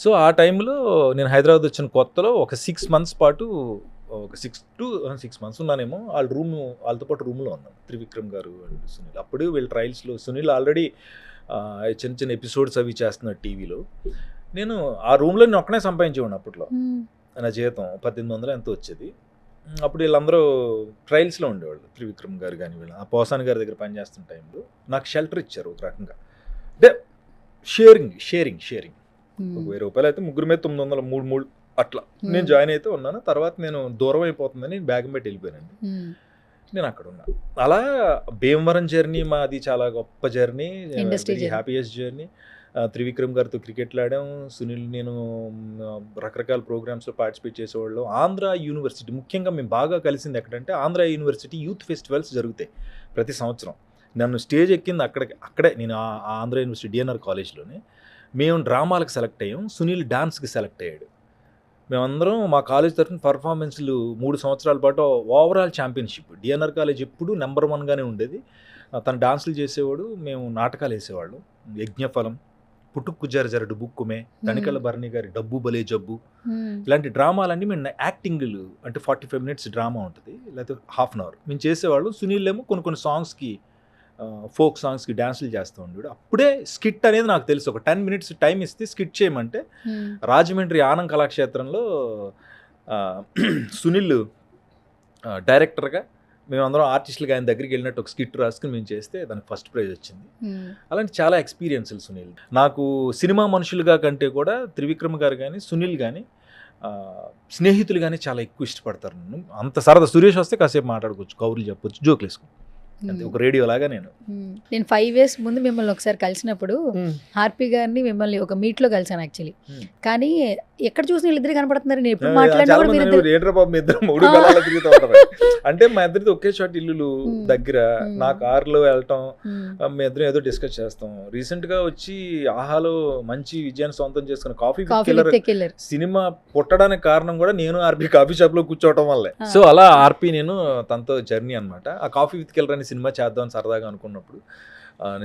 సో ఆ టైంలో నేను హైదరాబాద్ వచ్చిన కొత్తలో ఒక 6 months పాటు, ఒక 6 months ఉన్నానేమో. వాళ్ళతో పాటు రూమ్లో ఉన్నాను, త్రివిక్రమ్ గారు అండ్ సునీల్. అప్పుడు వీళ్ళ ట్రయల్స్లో సునీల్ ఆల్రెడీ చిన్న చిన్న ఎపిసోడ్స్ అవి చేస్తున్నాడు టీవీలో. నేను ఆ రూమ్లో నేను ఒక్కనే సంపాదించేవాడిని. అప్పట్లో నా జీతం 1800 ఎంతో వచ్చేది. అప్పుడు వీళ్ళందరూ ట్రయల్స్లో ఉండేవాళ్ళు, త్రివిక్రమ్ గారు కానీ వీళ్ళు. ఆ పోసాని గారి దగ్గర పనిచేస్తున్న టైంలో నాకు షెల్టర్ ఇచ్చారు ఒక రకంగా. అంటే షేరింగ్ ₹1000 అయితే ముగ్గురు మీద 900, 3 అట్లా నేను జాయిన్ అయితే ఉన్నాను. తర్వాత నేను దూరం అయిపోతుందని బ్యాగ్ పెట్టి వెళ్ళిపోయానండి. నేను అక్కడ ఉన్నాను. అలా భీమవరం జర్నీ మాది చాలా గొప్ప జర్నీ, హ్యాపీయెస్ట్ జర్నీ. త్రివిక్రమ్ గారితో క్రికెట్లు ఆడాం. సునీల్, నేను రకరకాల ప్రోగ్రామ్స్లో పార్టిసిపేట్ చేసేవాళ్ళం. ఆంధ్ర యూనివర్సిటీ ముఖ్యంగా మేము బాగా కలిసింది ఎక్కడంటే ఆంధ్ర యూనివర్సిటీ యూత్ ఫెస్టివల్స్ జరుగుతాయి ప్రతి సంవత్సరం. నన్ను స్టేజ్ ఎక్కింది అక్కడే. నేను ఆంధ్ర యూనివర్సిటీ DNR కాలేజ్లోనే. మేము డ్రామాలకు సెలెక్ట్ అయ్యాం, సునీల్ డాన్స్కి సెలెక్ట్ అయ్యాడు. మేమందరం మా కాలేజ్ తరఫున పర్ఫార్మెన్స్లు 3 సంవత్సరాల పాటు ఓవరాల్ ఛాంపియన్షిప్. DNR కాలేజ్ ఎప్పుడు నెంబర్ 1గానే ఉండేది. తను డాన్సులు చేసేవాడు, మేము నాటకాలు వేసేవాళ్ళం. యజ్ఞఫలం, పుట్టుక్కు జరజరడు బుక్కుమే, తనికల భరణి గారి డబ్బు బలే జబ్బు, ఇలాంటి డ్రామాలన్నీ మేము యాక్టింగ్లు అంటే 45 minutes డ్రామా ఉంటుంది, లేకపోతే 1/2 hour మేము చేసేవాళ్ళు. సునీల్ ఏమో కొన్ని సాంగ్స్కి, ఫోక్ సాంగ్స్కి డ్యాన్సులు చేస్తూ ఉండేవాడు. అప్పుడే స్కిట్ అనేది నాకు తెలుసు. ఒక 10 minutes టైం ఇస్తే స్కిట్ చేయమంటే రాజమండ్రి ఆనం కళాక్షేత్రంలో సునీల్ డైరెక్టర్గా, మేమందరం ఆర్టిస్టులుగా ఆయన దగ్గరికి వెళ్ళినట్టు ఒక స్కిట్ రాసుకుని మేము చేస్తే దానికి ఫస్ట్ ప్రైజ్ వచ్చింది. అలాంటి చాలా ఎక్స్పీరియన్స్లు సునీల్. నాకు సినిమా మనుషులుగా కంటే కూడా త్రివిక్రమ్ గారు కానీ సునీల్ కానీ స్నేహితులు కానీ చాలా ఎక్కువ ఇష్టపడతారు నన్ను. అంత సరదా. సురేష్ వస్తే కాసేపు మాట్లాడుకోవచ్చు, కౌరులు చెప్పొచ్చు, జోకులు వేసుకోవచ్చు. అంతే, ఒక రేడియో లాగా నేను. నేను 5 years ముందు మిమ్మల్ని ఒకసారి కలిసినప్పుడు హార్పీ గారిని మిమ్మల్ని ఒక మీట్ లో కలిసాను యాక్చువల్లీ. కానీ ఎక్కడ చూసిన వీళ్ళిద్దరు కనపడుతున్నారు, నేను ఎప్పుడు మాట్లాడినా చాలా కూడా మంది మీరిద్దరు ఏంట్రా బాబు మీ ఇద్దరు మూడు బలాలు తిరుగుతూ ఉంటారు అంటే మా ఇద్దరిది ఒకే చోట ఇల్లులు దగ్గర, నా కార్లో వెళ్ళటం, మీ ఇద్దరం ఏదో డిస్కస్ చేస్తాం. రీసెంట్ గా వచ్చి ఆహాలో మంచి విజయాన్ని సొంతం చేసుకున్న కాఫీ కిల్లర్ సినిమా పుట్టడానికి కారణం కూడా నేను ఆర్పీ కాఫీ షాప్ లో కూర్చోవటం వల్లే. సో అలా ఆర్పీ నేను తనతో జర్నీ అన్నమాట. ఆ కాఫీ విత్ కిల్లర్ అనే సినిమా చేద్దాం సరదాగా అనుకున్నప్పుడు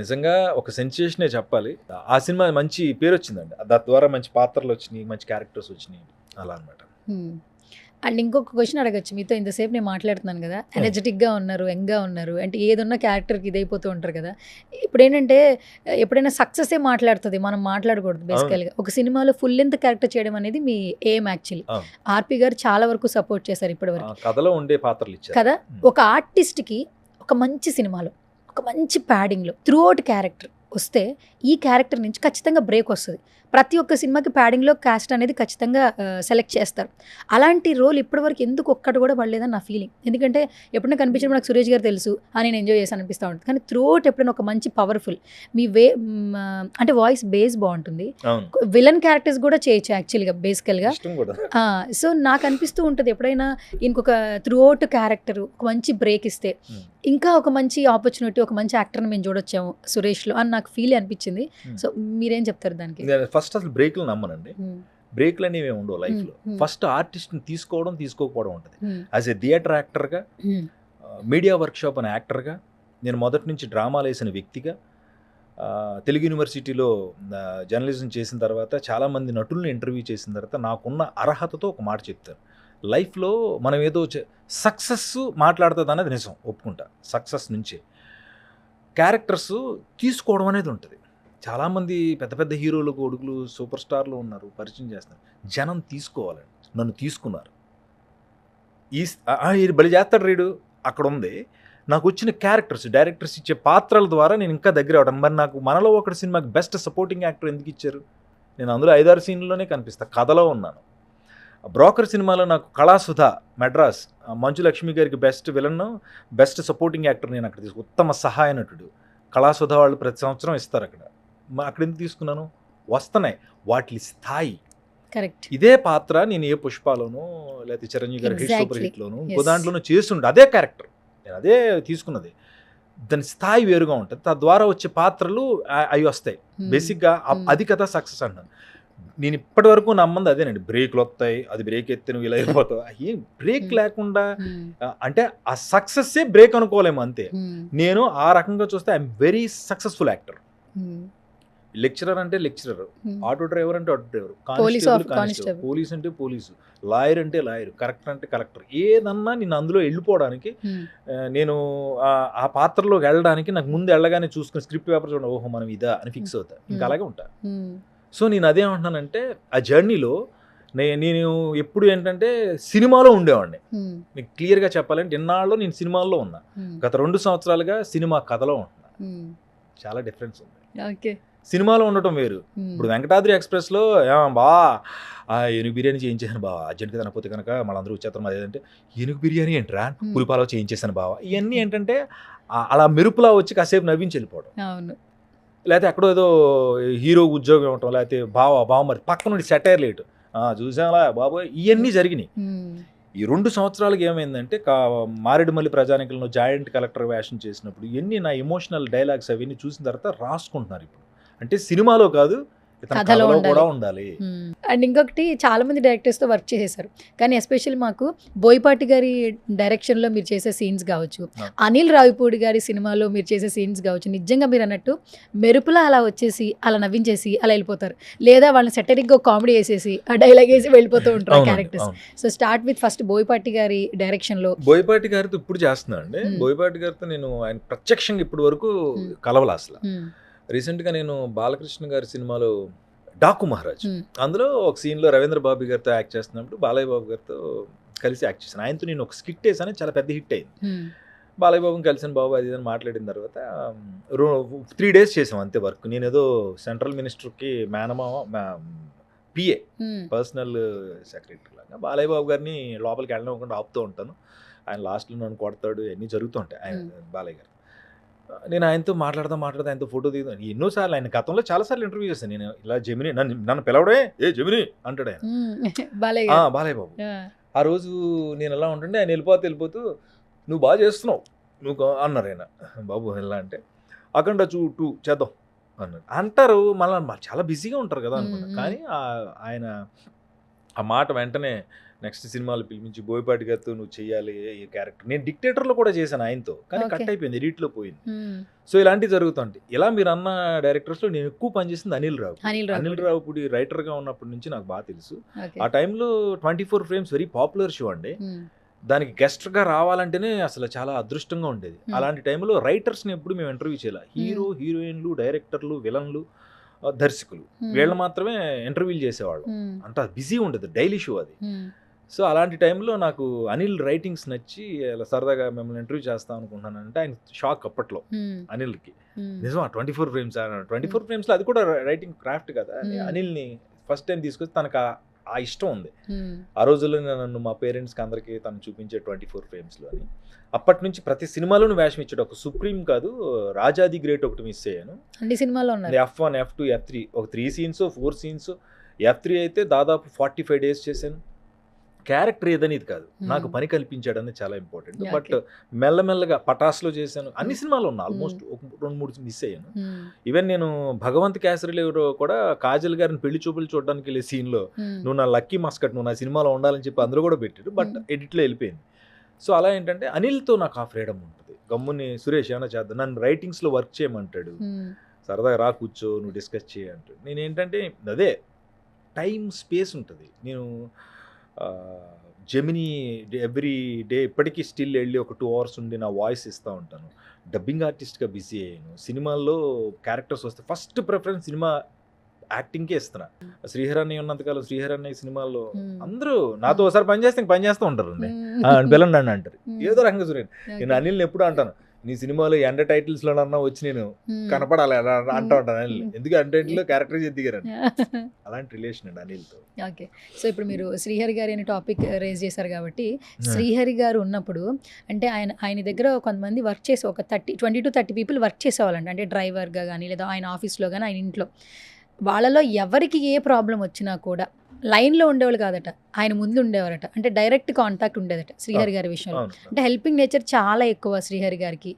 నిజంగా ఒక సెన్సేషనే చెప్పాలి. ఆ సినిమా మంచి పేరు వచ్చిందండి, దాని ద్వారా మంచి పాత్రలు వచ్చినాయి, మంచి క్యారెక్టర్స్ వచ్చినాయి, అలా అనమాట. అండ్ ఇంకొక క్వశ్చన్ అడగచ్చు, మీతో ఇంతసేపు నేను మాట్లాడుతున్నాను కదా, ఎనర్జెటిక్గా ఉన్నారు, యంగ్గా ఉన్నారు, అంటే ఏదన్నా క్యారెక్టర్కి ఇదైపోతూ ఉంటారు కదా. ఇప్పుడు ఏంటంటే ఎప్పుడైనా సక్సెసే మాట్లాడుతుంది, మనం మాట్లాడకూడదు బేసికల్గా. ఒక సినిమాలో ఫుల్ లెంత్ క్యారెక్టర్ చేయడం అనేది మీ ఎయిమ్ యాక్చువల్లీ. ఆర్పీ గారు చాలా వరకు సపోర్ట్ చేశారు ఇప్పటివరకు కథలో ఉండే పాత్రలు ఇచ్చారు కదా. ఒక ఆర్టిస్ట్కి ఒక మంచి సినిమాలో ఒక మంచి ప్యాడింగ్లో త్రూ అవుట్ క్యారెక్టర్ వస్తే ఈ క్యారెక్టర్ నుంచి ఖచ్చితంగా బ్రేక్ వస్తుంది. ప్రతి ఒక్క సినిమాకి ప్యాడింగ్లో కాస్ట్ అనేది ఖచ్చితంగా సెలెక్ట్ చేస్తారు. అలాంటి రోల్ ఇప్పటివరకు ఎందుకు ఒక్కటి కూడా పడలేదని నా ఫీలింగ్. ఎందుకంటే ఎప్పుడైనా కనిపించినప్పుడు నాకు సురేష్ గారు తెలుసు అని నేను ఎంజాయ్ చేసి అనిపిస్తూ ఉంటుంది. కానీ త్రూ అవుట్ ఎప్పుడైనా ఒక మంచి పవర్ఫుల్ మీ అంటే వాయిస్ బేస్ బాగుంటుంది, విలన్ క్యారెక్టర్స్ కూడా చేయొచ్చు యాక్చువల్గా బేసికల్గా. సో నాకు అనిపిస్తూ ఉంటుంది ఎప్పుడైనా ఇంకొక త్రూ అవుట్ క్యారెక్టర్ ఒక మంచి బ్రేక్ ఇస్తే ఇంకా ఒక మంచి ఆపర్చునిటీ, ఒక మంచి యాక్టర్ని మేము చూడొచ్చాము సురేష్లో అని నాకు ఫీల్ అనిపించింది. సో మీరేం చెప్తారు దానికి? ఫస్ట్ అసలు బ్రేక్లు నమ్మనండి, బ్రేక్లు అనేవి ఉండవు లైఫ్లో. ఫస్ట్ ఆర్టిస్ట్ని తీసుకోకపోవడం ఉంటుంది. యాజ్ ఏ థియేటర్ యాక్టర్గా, మీడియా వర్క్షాప్ అనే యాక్టర్గా, నేను మొదటి నుంచి డ్రామాలు వేసిన వ్యక్తిగా, తెలుగు యూనివర్సిటీలో జర్నలిజం చేసిన తర్వాత చాలామంది నటుల్ని ఇంటర్వ్యూ చేసిన తర్వాత నాకున్న అర్హతతో ఒక మాట చెప్తాను, లైఫ్లో మనం ఏదో సక్సెస్ మాట్లాడుతుంది అనేది నిజం, ఒప్పుకుంటా. సక్సెస్ నుంచే క్యారెక్టర్స్ తీసుకోవడం అనేది ఉంటుంది. చాలామంది పెద్ద పెద్ద హీరోలు, కొడుకులు, సూపర్ స్టార్లు ఉన్నారు, పరిచయం చేస్తారు. జనం తీసుకోవాలండి, నన్ను తీసుకున్నారు. బలి చేస్తాడు రీడు అక్కడ ఉంది. నాకు వచ్చిన క్యారెక్టర్స్, డైరెక్టర్స్ ఇచ్చే పాత్రల ద్వారా నేను ఇంకా దగ్గర అవడం. మరి నాకు మనలో ఒకటి సినిమాకి బెస్ట్ సపోర్టింగ్ యాక్టర్ ఎందుకు ఇచ్చారు? నేను అందులో 5-6 సీన్లోనే కనిపిస్తా, కథలో ఉన్నాను. బ్రోకర్ సినిమాలో నాకు కళాసుధ మెడ్రాస్ మంచు లక్ష్మి గారికి best villain, best supporting actor నేను అక్కడ తీసుకు, ఉత్తమ సహాయ నటుడు కళాసుధ వాళ్ళు ప్రతి సంవత్సరం ఇస్తారు అక్కడ. అక్కడ ఎందుకు తీసుకున్నాను? వస్తున్నాయి వాటి స్థాయి. కరెక్ట్. ఇదే పాత్ర నేను ఏ పుష్పాలోనూ లేకపోతే చిరంజీవి గారి హిట్ సూపర్ హిట్లోను ఇంకో దాంట్లోనూ చేస్తుండే అదే క్యారెక్టర్, నేను అదే తీసుకున్నది. దాని స్థాయి వేరుగా ఉంటుంది, తద్వారా వచ్చే పాత్రలు అవి వస్తాయి. బేసిక్గా అది కదా సక్సెస్ అంటాను నేను. ఇప్పటి వరకు నమ్మంది అదేనండి, బ్రేక్లు వస్తాయి, అది బ్రేక్ ఎత్తే నువ్వు ఇలా అయిపోతావు. ఏం బ్రేక్ లేకుండా అంటే ఆ సక్సెస్సే బ్రేక్ అనుకోలేము అంతే. నేను ఆ రకంగా చూస్తే I'm very successful actor. Lecturer అంటే లెక్చరర్, ఆటో డ్రైవర్ అంటే ఆటో డ్రైవర్, కానిస్టేబుల్, పోలీస్ అంటే పోలీసు, లాయర్ అంటే లాయర్, కలెక్టర్ అంటే కలెక్టర్. ఏదన్నా నేను అందులో వెళ్ళిపోవడానికి, నేను ఆ పాత్రలోకి వెళ్ళడానికి నాకు ముందు వెళ్ళగానే చూసుకుని స్క్రిప్ట్ పేపర్ చూడండి, ఓహో మనం ఇదా అని ఫిక్స్ అవుతా, ఇంకా అలాగే ఉంటా. సో నేను అదేమంటున్నానంటే ఆ జర్నీలో నేను ఎప్పుడు ఏంటంటే సినిమాలో ఉండేవాడిని. మీకు క్లియర్గా చెప్పాలంటే ఇన్నాళ్ళు నేను సినిమాల్లో ఉన్నా, గత 2 సంవత్సరాలుగా సినిమా కథలో ఉంటున్నా. చాలా డిఫరెన్స్ ఉంది. ఓకే, సినిమాలో ఉండటం వేరు. ఇప్పుడు వెంకటాద్రి ఎక్స్ప్రెస్లో బా ఏనుగు బిర్యానీ చేయించేసాను బావా, అర్జెంట్గా తినకపోతే కనుక మళ్ళందరూ వచ్చేస్తాం. అదేంటే ఏనుగు బిర్యానీ ఏంట్రా, పులిపాలో చేయించేసాను బావా. ఇవన్నీ ఏంటంటే అలా మెరుపులా వచ్చి కాసేపు నవ్వించి వెళ్ళిపోవడం. లేకపోతే ఎక్కడో ఏదో హీరో ఉద్యోగం ఇవ్వటం, లేకపోతే బావ మరి పక్క నుండి సెటైర్ లేటు చూసాలా బాబోయ్, ఇవన్నీ జరిగినాయి. ఈ 2 సంవత్సరాలకి ఏమైందంటే మారేడుమల్లి ప్రజానికలను జాయింట్ కలెక్టర్ వేషం చేసినప్పుడు ఇవన్నీ నా ఎమోషనల్ డైలాగ్స్ అవన్నీ చూసిన తర్వాత రాసుకుంటున్నారు. ఇప్పుడు అంటే సినిమాలో కాదు, కథలో కూడా ఉండాలి. అండ్ ఇంకొకటి, చాలా మంది డైరెక్టర్స్ తో వర్క్ చేసేసారు, కానీ ఎస్పెషల్లీ మాకు బోయపాటి గారి డైరెక్షన్ లో మీరు చేసే సీన్స్ కావచ్చు, అనిల్ రావిపూడి గారి సినిమాలో మీరు చేసే సీన్స్ కావచ్చు, నిజంగా మీరు అన్నట్టు మెరుపులా అలా వచ్చేసి అలా నవ్వించేసి అలా వెళ్ళిపోతారు, లేదా వాళ్ళని సెటరిక్ గా కామెడీ వేసేసి ఆ డైలాగ్ వేసి వెళ్ళిపోతూ ఉంటారు characters. So start with first Boyapati గారి డైరెక్షన్ లో. బోయపాటి గారితో ఇప్పుడు చేస్తున్నాను అండి. బోయపాటి గారితో నేను ఆయన ప్రత్యక్షంగా ఇప్పటి వరకు కలవలా అసలు. రీసెంట్గా నేను బాలకృష్ణ గారి సినిమాలో డాకు మహారాజ్, అందులో ఒక సీన్లో రవీంద్ర బాబు గారితో యాక్ట్ చేస్తున్నప్పుడు బాలయ్య బాబు గారితో కలిసి యాక్ట్ చేశాను. ఆయనతో నేను ఒక స్కిట్ వేసాను, చాలా పెద్ద హిట్ అయింది. బాలయ్య బాబుని కలిసిన బాబు అది అని మాట్లాడిన తర్వాత 3 days చేసాం అంతే వర్క్. నేను ఏదో సెంట్రల్ మినిస్టర్కి పిఏ, పర్సనల్ సెక్రటరీ లాగా బాలయ్య బాబు గారిని లోపలికి వెళ్ళనివ్వకుండా ఆపుతూ ఉంటాను. ఆయన లాస్ట్లో నన్ను కొడతాడు, అన్నీ జరుగుతూ ఉంటాయి ఆయన బాలయ్య గారు. నేను ఆయనతో మాట్లాడతా ఆయనతో ఫోటో దిగుతాను. ఎన్నోసార్లు ఆయన గతంలో చాలాసార్లు ఇంటర్వ్యూ చేశాను నేను. ఇలా జమిని నన్ను పిలవడే, ఏ జమిని అంటాడు ఆయన. బాలయ్య బాలయ్య బాబు. ఆ రోజు నేను ఎలా ఉంటుండే ఆయన వెళ్ళిపోతూ నువ్వు బాగా చేస్తున్నావు నువ్వు అన్నారు ఆయన. బాబు ఎలా అంటే అఖండ 2 చేద్దాం అన్నారు. అంటారు మళ్ళీ చాలా బిజీగా ఉంటారు కదా అనుకున్నా. కానీ ఆయన ఆ మాట వెంటనే నెక్స్ట్ సినిమాలు పిలిపించి బోయపాటి గారితో నువ్వు చెయ్యాలి ఈ క్యారెక్టర్. నేను డిక్టేటర్లో కూడా చేశాను ఆయనతో, కానీ కట్ అయిపోయింది, ఎడిట్లో పోయింది. సో ఇలాంటివి జరుగుతుంటాయి. ఇలా మీరు అన్న డైరెక్టర్స్లో నేను ఎక్కువ పనిచేసింది అనిల్ రావుపూడి రైటర్గా ఉన్నప్పటి నుంచి నాకు బాగా తెలుసు. ఆ టైంలో 24 ఫ్రేమ్స్ వెరీ పాపులర్ షో అండి. దానికి గెస్ట్గా రావాలంటేనే అసలు చాలా అదృష్టంగా ఉండేది. అలాంటి టైంలో రైటర్స్ని ఎప్పుడు మేము ఇంటర్వ్యూ చేయాలి. హీరో హీరోయిన్లు డైరెక్టర్లు విలన్లు దర్శకులు వీళ్ళు మాత్రమే ఇంటర్వ్యూలు చేసేవాళ్ళు. అంత బిజీ ఉండదు, డైలీ షో అది. సో అలాంటి టైంలో నాకు అనిల్ రైటింగ్స్ నచ్చి అలా సరదాగా మిమ్మల్ని ఇంటర్వ్యూ చేస్తాం అనుకుంటున్నానంటే ఆయన షాక్ అప్పట్లో అనిల్కి. నిజమా 24 ఫ్రేమ్స్ 24 ఫ్రేమ్స్లో అది కూడా రైటింగ్ క్రాఫ్ట్ కదా. అనిల్ని ఫస్ట్ టైం తీసుకొచ్చి తనకు ఆ ఇష్టం ఉంది. ఆ రోజుల్లో నన్ను మా పేరెంట్స్కి అందరికీ తను చూపించే 24 ఫ్రేమ్స్లో అని. అప్పటి నుంచి ప్రతి సినిమాలోనూ వేషం ఇచ్చాడు. ఒక సుప్రీం కాదు, రాజాది గ్రేట్ ఒకటి మిస్ అయ్యాను. అన్ని సినిమాలో F1 F2 F3 ఒక 3 సీన్స్ 4 సీన్స్. F3 అయితే దాదాపు 45 days చేశాను. క్యారెక్టర్ ఏదనేది కాదు, నాకు పని కల్పించాడు అనేది చాలా ఇంపార్టెంట్. బట్ మెల్లమెల్లగా పటాస్లో చేశాను. అన్ని సినిమాలు ఉన్నా ఆల్మోస్ట్ 2-3 మిస్ అయ్యాను. ఈవెన్ నేను భగవంత్ కేసరిలో కూడా కాజల్ గారిని పెళ్లి చూపులు చూడడానికి వెళ్ళే సీన్లో నువ్వు నా లక్కీ మస్కట్, నువ్వు నా సినిమాలో ఉండాలని చెప్పి అందరూ కూడా పెట్టాడు. బట్ ఎడిట్లో వెళ్ళిపోయింది. సో అలా ఏంటంటే అనిల్తో నాకు ఆ ఫ్రీడమ్ ఉంటుంది. గమ్ముని సురేష్ ఏమైనా చేద్దాం, నన్ను రైటింగ్స్లో వర్క్ చేయమంటాడు, సరదాగా రా కూర్చో నువ్వు డిస్కస్ చేయంటాడు. నేను ఏంటంటే అదే టైం స్పేస్ ఉంటుంది. నేను జెమినీ ఎవ్రీ డే ఇప్పటికీ స్టిల్ వెళ్ళి ఒక 2 hours ఉండి నా వాయిస్ ఇస్తూ ఉంటాను. డబ్బింగ్ ఆర్టిస్ట్గా బిజీ అయ్యాను. సినిమాల్లో క్యారెక్టర్స్ వస్తే ఫస్ట్ ప్రిఫరెన్స్ సినిమా యాక్టింగ్కే ఇస్తున్నా. శ్రీహరణ్య ఉన్నంతకాలం శ్రీహరణ్య సినిమాల్లో అందరూ నాతో ఒకసారి పని చేస్తూ ఉంటారు అండి. పిల్లండి అని అంటారు ఏదో రకంగా. సురేష్ నేను అనిల్ని ఎప్పుడు అంటాను, నీ సినిమాలో ఎండ టైటిల్స్లోనన్నా వచ్చి నేను కనపడాలి అంటూ ఉంటాను అనిల్. ఎందుకు ఎండ టైటిల్లో క్యారెక్టర్ దిగారని. అలాంటి రిలేషన్ అండి అనిల్తో. ఓకే, సో ఇప్పుడు మీరు శ్రీహరి గారి అనే టాపిక్ రేజ్ చేశారు కాబట్టి, శ్రీహరి గారు ఉన్నప్పుడు అంటే ఆయన దగ్గర కొంతమంది వర్క్ చేసి ఒక 20 to 30 people వర్క్ చేసేవాళ్ళండి. అంటే డ్రైవర్గా కానీ లేదా ఆయన ఆఫీస్లో కానీ ఆయన ఇంట్లో. వాళ్ళలో ఎవరికి ఏ ప్రాబ్లం వచ్చినా కూడా లైన్లో ఉండేవాళ్ళు కాదట, ఆయన ముందు ఉండేవారట. అంటే డైరెక్ట్ కాంటాక్ట్ ఉండేదట శ్రీహరి గారి విషయంలో. అంటే హెల్పింగ్ నేచర్ చాలా ఎక్కువ శ్రీహరి గారికి.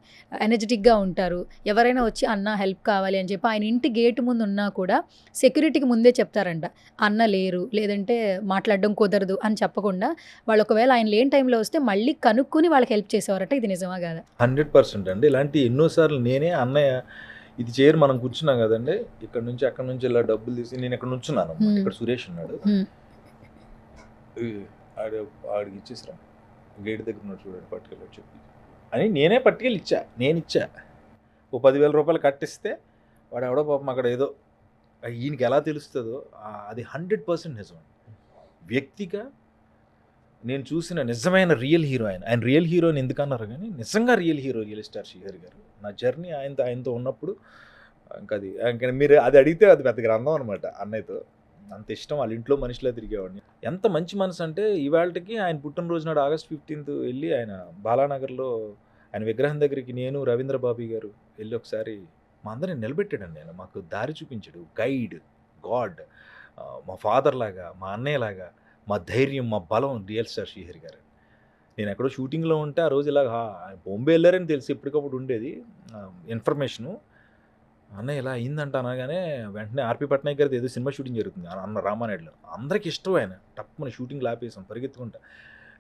ఎనర్జెటిక్గా ఉంటారు. ఎవరైనా వచ్చి అన్న హెల్ప్ కావాలి అని చెప్పి ఆయన ఇంటి గేటు ముందు ఉన్నా కూడా సెక్యూరిటీకి ముందే చెప్తారంట, అన్న లేరు లేదంటే మాట్లాడడం కుదరదు అని చెప్పకుండా వాళ్ళు ఒకవేళ ఆయన లేని టైంలో వస్తే మళ్ళీ కనుక్కుని వాళ్ళకి హెల్ప్ చేసేవారట. ఇది నిజమా కాదా? 100% అండి. ఇలాంటి ఎన్నోసార్లు నేనే అన్నయ్య ఇది చేయరు, మనం కూర్చున్నాం కదండి, ఇక్కడ నుంచి అక్కడ నుంచి ఇలా డబ్బులు తీసి నేను ఇక్కడ నుంచున్నాను, ఇక్కడ సురేష్ ఉన్నాడు, ఆడికి ఇచ్చేసిరా గేట్ దగ్గర ఉన్నాడు చూడండి పట్టుకెళ్ళి చెప్పి అని నేనే పట్టుకెళ్ళి ఇచ్చా. నేను ఇచ్చా ఓ 10,000 రూపాయలు కట్టిస్తే వాడు ఎవడో పాపం అక్కడ ఏదో ఈయనకి ఎలా తెలుస్తుందో అది 100% నిజం. వ్యక్తిగా నేను చూసిన నిజమైన రియల్ హీరో ఆయన రియల్ హీరోని ఎందుకన్నారు కానీ నిజంగా real hero real star Srihari గారు. నా జర్నీ ఆయనతో ఉన్నప్పుడు ఇంకా మీరు అది అడిగితే అది పెద్ద గ్రంథం అనమాట. అన్నయ్యతో అంత ఇష్టం, వాళ్ళ ఇంట్లో మనిషిలా తిరిగేవాడిని. ఎంత మంచి మనసు అంటే ఇవాళకి ఆయన పుట్టినరోజు నాడు August 15th వెళ్ళి ఆయన బాలానగర్లో ఆయన విగ్రహం దగ్గరికి నేను రవీంద్ర బాబీ గారు వెళ్ళి ఒకసారి మా అందరిని నిలబెట్టాడండి. ఆయన మాకు దారి చూపించాడు, గైడ్, గాడ్, మా ఫాదర్ లాగా, మా అన్నయ్యలాగా, మా ధైర్యం, మా బలం రియల్ స్టార్ శ్రీహరి గారు. నేను ఎక్కడో షూటింగ్లో ఉంటే ఆ రోజు ఇలా బాంబే వెళ్ళారని తెలిసి ఎప్పటికప్పుడు ఉండేది ఇన్ఫర్మేషను. అన్నయ్య ఇలా అయిందంట అనగానే వెంటనే ఆర్పి పట్నాయక్ గారిది ఏదో సినిమా షూటింగ్ జరుగుతుంది అన్న రామానాయుడులో. అందరికీ ఇష్టం ఆయన. టప్పున షూటింగ్ ఆపేసాం పరిగెత్తుకుంటా.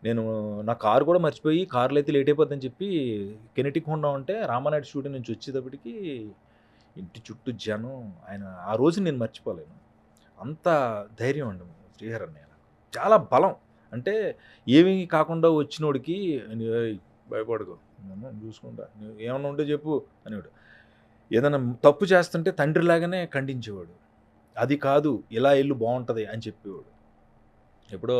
నేను నా కారు కూడా మర్చిపోయి కార్లో అయితే లేట్ అయిపోద్దని చెప్పి కెనెటిక్ హోండా ఉంటే రామానాయుడు షూటింగ్ నుంచి వచ్చేటప్పటికి ఇంటి చుట్టూ జనం. ఆయన ఆ రోజు నేను మర్చిపోలేను. అంత ధైర్యం అండి శ్రీహరి అన్నయ్య. చాలా బలం. అంటే ఏమీ కాకుండా వచ్చినోడికి భయపడకు చూసుకుంటా, ఏమన్నా ఉంటే చెప్పు అనేవాడు. ఏదైనా తప్పు చేస్తుంటే తండ్రిలాగానే ఖండించేవాడు. అది కాదు ఇలా ఇల్లు బాగుంటుంది అని చెప్పేవాడు. ఎప్పుడో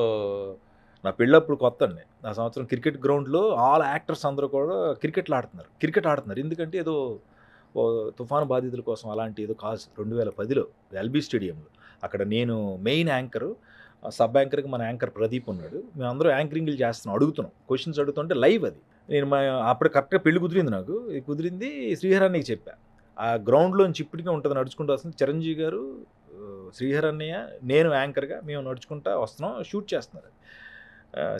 నా పెళ్ళప్పుడు కొత్త అండి, నా సంవత్సరం క్రికెట్ గ్రౌండ్లో ఆల్ యాక్టర్స్ అందరూ కూడా క్రికెట్ ఆడుతున్నారు. ఎందుకంటే ఏదో తుఫాను బాధితుల కోసం అలాంటి ఏదో కాదు. 2010లో ఎల్బీ స్టేడియంలో అక్కడ నేను మెయిన్ యాంకరు, సబ్ యాంకర్కి మన యాంకర్ ప్రదీప్ ఉన్నాడు. మేము అందరూ యాంకరింగ్లు చేస్తున్నాం, అడుగుతున్నాం, క్వశ్చన్స్ అడుగుతుంటే లైవ్ అది. నేను అప్పుడు కరెక్ట్గా పెళ్లి కుదిరింది నాకు. కుదిరింది శ్రీహరానికి చెప్పా. ఆ గ్రౌండ్లోంచి ఇప్పటికే ఉంటుంది నడుచుకుంటూ వస్తుంది. చిరంజీవి గారు, శ్రీహర్ అన్నయ్య, నేను యాంకర్గా మేము నడుచుకుంటా వస్తున్నాం, షూట్ చేస్తున్నారు.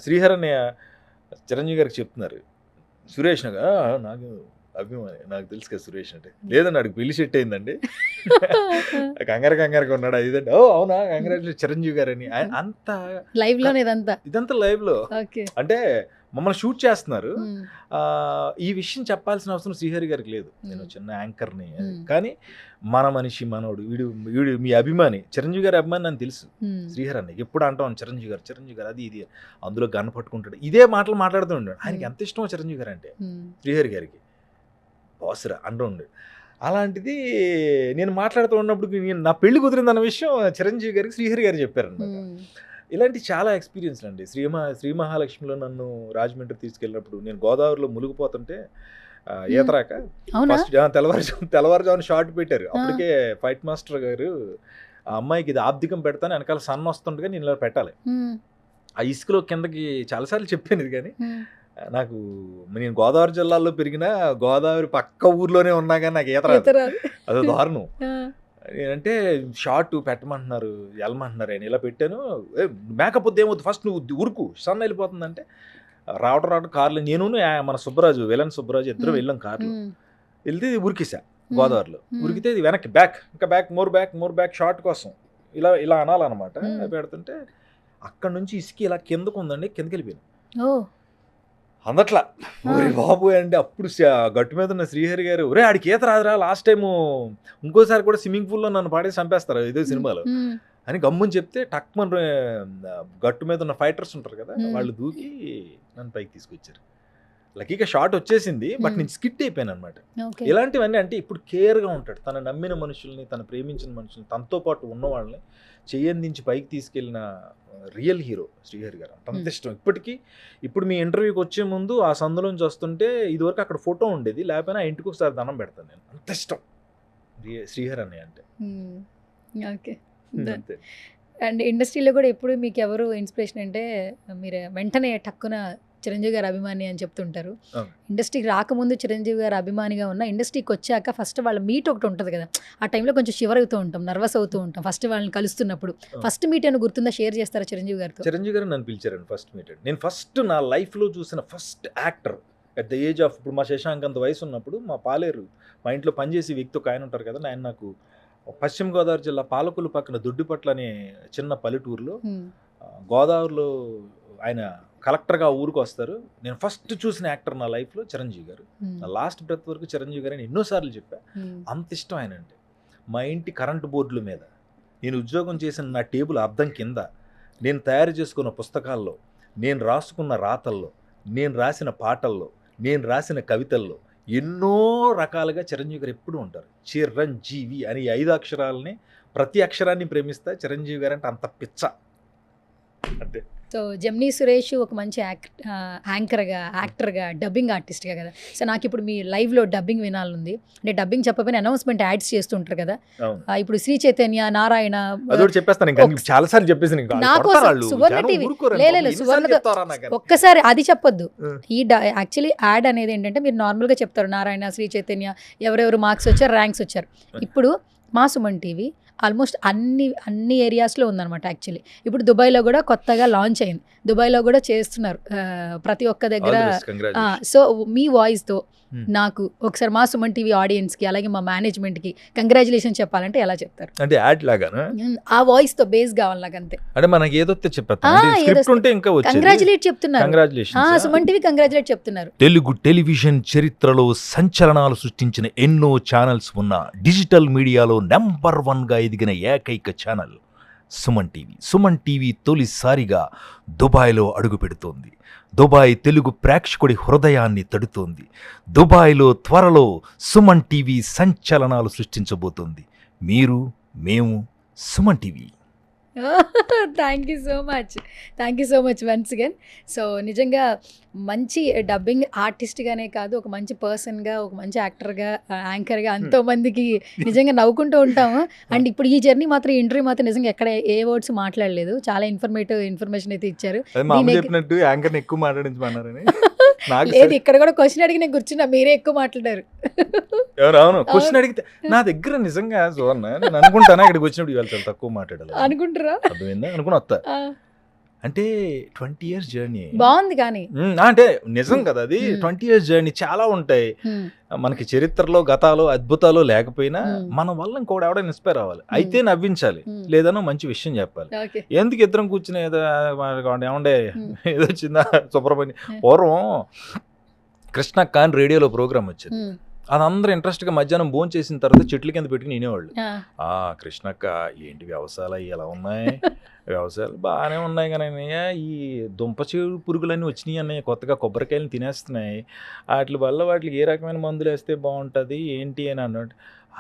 శ్రీహర్ అన్నయ్య చిరంజీవి గారికి చెప్తున్నారు, సురేష్ నాకు అభిమాని, నాకు తెలుసు కదా సురేష్ అంటే. లేదండి అడిగి పెళ్లి సెట్ అయిందండి, కంగారుగా ఉన్నాడు అది ఇదండి. అవునా, కంగ్రాచులేషన్ చిరంజీవి గారు అని. అంత లైవ్లోనే ఇదంతా లైవ్లో అంటే మమ్మల్ని షూట్ చేస్తున్నారు. ఈ విషయం చెప్పాల్సిన అవసరం శ్రీహరి గారికి లేదు, నేను చిన్న యాంకర్ని. కానీ మన మనిషి మనోడు, వీడు మీ అభిమాని, చిరంజీవి గారి అభిమాని అని తెలుసు. శ్రీహరి అన్న ఎప్పుడు అంటాం చిరంజీవి గారు అది ఇది, అందులో గన్ను పట్టుకుంటాడు, ఇదే మాటలు మాట్లాడుతూ ఉంటాడు. ఆయనకి ఎంత ఇష్టమో చిరంజీవి గారు అంటే, శ్రీహరి గారికి బాసురా అంటూ ఉండే. అలాంటిది నేను మాట్లాడుతూ ఉన్నప్పుడు నా పెళ్లి కుదిరిందన్న విషయం చిరంజీవి గారికి శ్రీహరి గారు చెప్పారనమాట. ఇలాంటి చాలా ఎక్స్పీరియన్స్ అండి. శ్రీ మహాలక్ష్మిలో నన్ను రాజమండ్రి తీసుకెళ్ళినప్పుడు నేను గోదావరిలో మునిగిపోతుంటే ఈతరాక ఫస్ట్ తెల్లవారుజామున షార్ట్ పెట్టారు. అప్పటికే ఫైట్ మాస్టర్ గారు ఆ అమ్మాయికి ఇది ఆబ్దికం పెడతాను, వెనకాల సన్న వస్తుండగా నేను ఇలా పెట్టాలి. ఆ ఇసుకలో కిందకి చాలాసార్లు చెప్పాను ఇది, కానీ నాకు నేను గోదావరి జిల్లాలో పెరిగిన గోదావరి పక్క ఊర్లోనే ఉన్నా కానీ నాకు ఈత రాదు, అదో దారుణం. నేనంటే షార్ట్ పెట్టమంటున్నారు, వెళ్ళమంటున్నారు, ఆయన ఇలా పెట్టాను. మేకప్ వద్దు ఏమవుతుంది, ఫస్ట్ నువ్వు ఉరుకు సన్న వెళ్ళిపోతుందంటే రావడం కార్లో నేను మన సుబ్బరాజు, విలన్ సుబ్బరాజు ఇద్దరు వెళ్ళాం కార్లో. వెళ్తే ఉరికేసా గోదావరిలో. ఉరికితే ఇది వెనక్కి బ్యాక్ మోర్ బ్యాక్ షార్ట్ కోసం ఇలా అనాలన్నమాట. పెడుతుంటే అక్కడ నుంచి ఇసుక ఇలా కిందకు ఉందండి, కిందకి వెళ్ళిపోయాను అందట్లా. ఒరే బాబు అంటే అప్పుడు గట్టు మీద ఉన్న శ్రీహరి గారు, ఒరే ఆడికి ఈత రాదురా, లాస్ట్ టైము ఇంకోసారి కూడా స్విమ్మింగ్ పూల్లో నన్ను పాడేసి చంపేస్తారు ఇదే సినిమాలో అని గమ్ముని చెప్తే, టక్మన్ గట్టు మీద ఉన్న ఫైటర్స్ ఉంటారు కదా, వాళ్ళు దూకి నన్ను పైకి తీసుకొచ్చారు. లక్కీగా షార్ట్ వచ్చేసింది, బట్ నేను స్కిట్ అయిపోయాను అనమాట. ఇలాంటివన్నీ అంటే ఇప్పుడు కేర్గా ఉంటాడు, తన నమ్మిన మనుషుల్ని, తను ప్రేమించిన మనుషుల్ని, తనతో పాటు ఉన్న వాళ్ళని చెయ్యందించి పైకి తీసుకెళ్ళిన రియల్ హీరో శ్రీహరి గారు. అంత ఇష్టం ఇప్పటికీ. ఇప్పుడు మీ ఇంటర్వ్యూకి వచ్చే ముందు ఆ సందులోంచి వస్తుంటే ఇదివరకు అక్కడ ఫోటో ఉండేది, లేకపోయినా ఆ ఇంటికి ఒకసారి దండం పెడతాను నేను, అంత ఇష్టం శ్రీహరి అన్నయ్య అంటే. ఓకే. అండ్ ఇండస్ట్రీలో కూడా ఎప్పుడు మీకు ఎవరు ఇన్స్పిరేషన్ అంటే మీరు వెంటనే టక్కున చిరంజీవి గారు అభిమాని అని చెప్తుంటారు. ఇండస్ట్రీకి రాకముందు చిరంజీవి గారు అభిమానిగా ఉన్న, ఇండస్ట్రీకి వచ్చాక ఫస్ట్ వాళ్ళ మీట్ ఒకటి ఉంటుంది కదా, ఆ టైంలో కొంచెం షివర్ అవుతూ ఉంటాం, నర్వస్ అవుతూ ఉంటాం ఫస్ట్ వాళ్ళని కలుస్తున్నప్పుడు. ఫస్ట్ మీట్ అని గుర్తుందా, షేర్ చేస్తారా చిరంజీవి గారితో? చిరంజీవి గారు నన్ను పిలిచారండి ఫస్ట్ మీట్. నేను ఫస్ట్ నా లైఫ్లో చూసిన first actor at the age of, ఇప్పుడు మా శశాంక్ అంత వయసు ఉన్నప్పుడు మా పాలేరు, మా ఇంట్లో పనిచేసే వ్యక్తి ఒక ఆయన ఉంటారు కదా, ఆయన నాకు పశ్చిమ గోదావరి జిల్లా పాలకొల్లు పక్కన దొడ్డిపట్ల అనే చిన్న పల్లెటూరులో గోదావరిలో ఆయన కలెక్టర్గా ఊరికి వస్తారు. నేను ఫస్ట్ చూసిన యాక్టర్ నా లైఫ్లో చిరంజీవి గారు. నా లాస్ట్ బ్రెత్ వరకు చిరంజీవి గారు అని ఎన్నోసార్లు చెప్పా, అంత ఇష్టం ఆయన అంటే. మా ఇంటి కరెంటు బోర్డుల మీద, నేను ఉద్యోగం చేసిన నా టేబుల్ అద్దం కింద, నేను తయారు చేసుకున్న పుస్తకాల్లో, నేను రాసుకున్న రాతల్లో, నేను రాసిన పాటల్లో, నేను రాసిన కవితల్లో ఎన్నో రకాలుగా చిరంజీవి గారు ఎప్పుడూ ఉంటారు. చిరంజీవి అని 5 అక్షరాలని, ప్రతి అక్షరాన్ని ప్రేమిస్తా. చిరంజీవి గారు అంటే అంత పిచ్చ అంటే. సో జెమినీ సురేష్ ఒక మంచి యాంకర్గా, యాక్టర్గా, డబ్బింగ్ ఆర్టిస్ట్గా కదా. సో నాకు ఇప్పుడు మీ లైవ్లో డబ్బింగ్ వినాలనుంది. అంటే డబ్బింగ్ చెప్పకపోయినా అనౌన్స్మెంట్ యాడ్స్ చేస్తుంటారు కదా, ఇప్పుడు శ్రీ చైతన్య, నారాయణ, చాలాసార్లు చెప్పేసి నాకు సువర్ణ టీవీ లేదు, సువర్ణ ఒక్కసారి అది చెప్పొద్దు. ఈ యాక్చువల్లీ యాడ్ అనేది ఏంటంటే మీరు నార్మల్గా చెప్తారు నారాయణ, శ్రీ చైతన్య, ఎవరెవరు మార్క్స్ వచ్చారు, ర్యాంక్స్ వచ్చారు. ఇప్పుడు మా సుమన్ టీవీ ఆల్మోస్ట్ అన్ని ఏరియాస్లో ఉందన్నమాట. యాక్చువల్లీ ఇప్పుడు దుబాయ్లో కూడా కొత్తగా లాంచ్ అయింది, దుబాయ్లో కూడా చేస్తున్నారు ప్రతి ఒక్క దగ్గర. సో మీ వాయిస్తో నాకు ఒకసారి మా సుమన్ టీవీ ఆడియన్స్కి అలాగే మా మేనేజ్మెంట్కి కంగ్రాచులేషన్ చెప్పాలంటే ఎలా చెప్తారు? అంటే యాడ్ లాగా ఆ వాయిస్తో బేస్ కావాలి నాకు అంతే. అంటే మనకి ఏదో కంగ్రాచులేట్ చెప్తున్నారు, సుమన్ టీవీ కంగ్రాచులేట్ చెప్తున్నారు. తెలుగు టెలివిజన్ చరిత్రలో సంచలనాలు సృష్టించిన ఎన్నో ఛానల్స్ ఉన్న డిజిటల్ మీడియాలో నెంబర్ 1గా ఎదిగిన ఏకైక channel Suman TV. Suman TV తొలిసారిగా దుబాయ్లో అడుగు పెడుతోంది. దుబాయ్ తెలుగు ప్రేక్షకుడి హృదయాన్ని తడుతోంది. దుబాయ్లో త్వరలో సుమన్ టీవీ సంచలనాలు సృష్టించబోతోంది. మీరు, మేము, Suman TV. Thank you so much once again. So నిజంగా మంచి డబ్బింగ్ ఆర్టిస్ట్గానే కాదు, ఒక మంచి పర్సన్గా, ఒక మంచి యాక్టర్గా, యాంకర్గా ఎంతోమందికి నిజంగా నవ్వుకుంటూ ఉంటాము. అండ్ ఇప్పుడు ఈ జర్నీ మాత్రం, ఈ ఇంటర్వ్యూ మాత్రం నిజంగా ఎక్కడ ఏ వర్డ్స్ మాట్లాడలేదు, చాలా ఇన్ఫర్మేషన్ అయితే ఇచ్చారు. నాకు లేదు ఇక్కడ కూడా క్వశ్చన్ అడిగి నేను కూర్చున్నా, మీరే ఎక్కువ మాట్లాడారు. అవును క్వశ్చన్ అడిగితే నా దగ్గర నిజంగా సువర్ణ నేను అనుకుంటానా ఇక్కడికి వచ్చినప్పుడు ఇవాళ చాలా తక్కువ మాట్లాడాలి అనుకుంటారా? అర్థమైందా అనుకుని వస్తా. ఆ, అంటే 20 years జర్నీ బాగుంది కానీ. అంటే నిజం కదా అది. 20 years జర్నీ చాలా ఉంటాయి హ్మ్, మనకి. చరిత్రలో గతాలు అద్భుతాలు లేకపోయినా Hmm. మన వల్ల ఇంకోటి ఎవడైనా ఇన్స్పైర్ అవ్వాలి. అయితే నవ్వించాలి, Hmm. లేదనో మంచి విషయం చెప్పాలి. ఓకే. ఎందుకు ఇద్దరం కూర్చుని ఏదో ఏమండే Hmm. ఏదో వచ్చిందా సుబ్రహ్మణ్యం. Hmm. పూర్వం కృష్ణక్క అని రేడియోలో ప్రోగ్రామ్ వచ్చేది. హ్మ్, అది అందరూ ఇంట్రెస్ట్గా మధ్యాహ్నం భోజనం చేసిన తర్వాత చెట్ల కింద పెట్టుకుని వినేవాళ్ళు. ఆ, ఆ కృష్ణక్క ఏంటి వ్యవసాయాలు అవి ఎలా ఉన్నాయి, వ్యవసాయాలు బాగానే ఉన్నాయి కానీ అన్నయ్య ఈ దుంప చెడు పురుగులన్నీ వచ్చినాయి అన్నయ్య, కొత్తగా కొబ్బరికాయలు తినేస్తున్నాయి, వాటి వల్ల వాటికి ఏ రకమైన మందులు వేస్తే బాగుంటుంది ఏంటి అని అన్నాడు.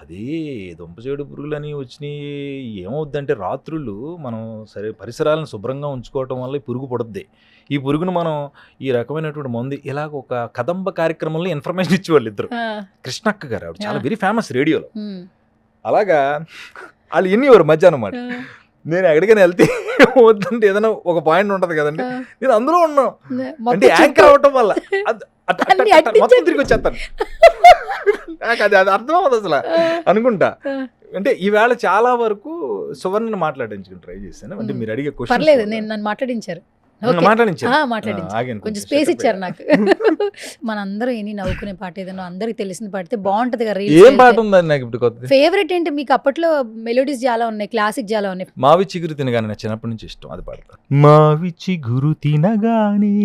అది దుంప చెడు పురుగులని వచ్చినాయి ఏమవుద్దంటే రాత్రులు మనం సరే పరిసరాలను శుభ్రంగా ఉంచుకోవటం వల్ల ఈ పురుగు పుడుద్ది. ఈ పురుగును మనం ఈ రకమైనటువంటి మందు ఇలాగ ఒక కదంబ కార్యక్రమంలో ఇన్ఫర్మేషన్ ఇచ్చేవాళ్ళు ఇద్దరు. ఆ, కృష్ణక్క గారు ఆవిడ చాలా Yeah. వెరీ ఫేమస్ రేడియోలో. హ్మ్, అలాగా వాళ్ళు ఎన్నివారు మధ్యాహ్నం మాట. ఆ, నేను ఎక్కడికైనా వెళ్తే వద్దంటే ఏదైనా ఒక పాయింట్ ఉంటుంది కదండి, ఆ. నేను అందులో ఉన్నాను మొత్తం అంటే యాంకర్ చుట్టూ- అవటం వల్ల అన్ని మొత్తం అట్టించేసి- తిరిగి వచ్చేస్తాను. నాకు అది అది అర్థం అవ్వదు అసలు ఆ, అనుకుంటా. ఆ. అంటే ఈవేళ చాలా వరకు సువర్ణని మాట్లాడించుకుని ట్రై చేశాను. అంటే మీరు అడిగే పర్లేదు, క్వశ్చన్ నేను నన్ను మాట్లాడించారు. ఓకే. మాట్లాడించాను. మాట్లాడించారు, కొంచెం స్పేస్ ఇచ్చారు నాకు. మనందరూ ఎన్ని నవ్వుకునే పాట ఏదైనా అందరికి తెలిసిన పాడితే బాగుంటది కదా. ఏం పాట ఉందండి నాకు ఇప్పుడు కొత్తది? ఫేవరెట్ ఏంటి మీకు? అప్పట్లో మెలోడీస్ చాలా ఉన్నాయి, క్లాసిక్ చాలా ఉన్నాయి. మావి చిగురు తినగానే నాకు చిన్నప్పటి నుంచి ఇష్టం, అది పాడతా. మావి చిగురు తినగానే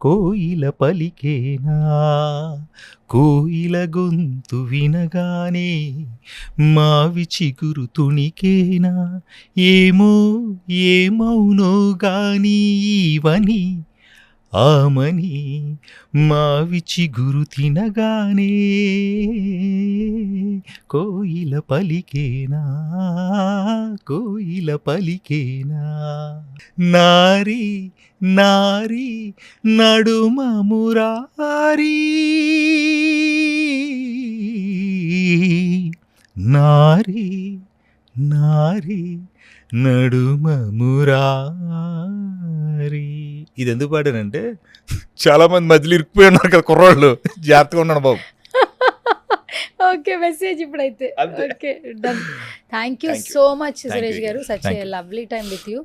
కోయిల పలికేనా, కోయిల గొంతు వినగానే మావి చిగురు తుణికేనా, ఏమో ఏమౌనో గాని ఈవని ఆమని మావి చిగురు తినగానే కోయిల పలికేనా, కోయిల పలికేనా, నారి నారి నడుమ మురారి, నారి నారి నడుమ మురారి. ఇది ఎందుకు పాడానంటే చాలా మంది మధ్యలో ఇరుక్కుపోయి ఉన్నారు కదా కుర్రాళ్ళు, జాగ్రత్తగా ఉన్నాడు బాబు. ఓకే, మెసేజ్ ఇప్పుడైతే. అంతే. Okay, done. Thank you Thank you. So much Thank Suresh you. గారు. Such Thank A you. Lovely time with you.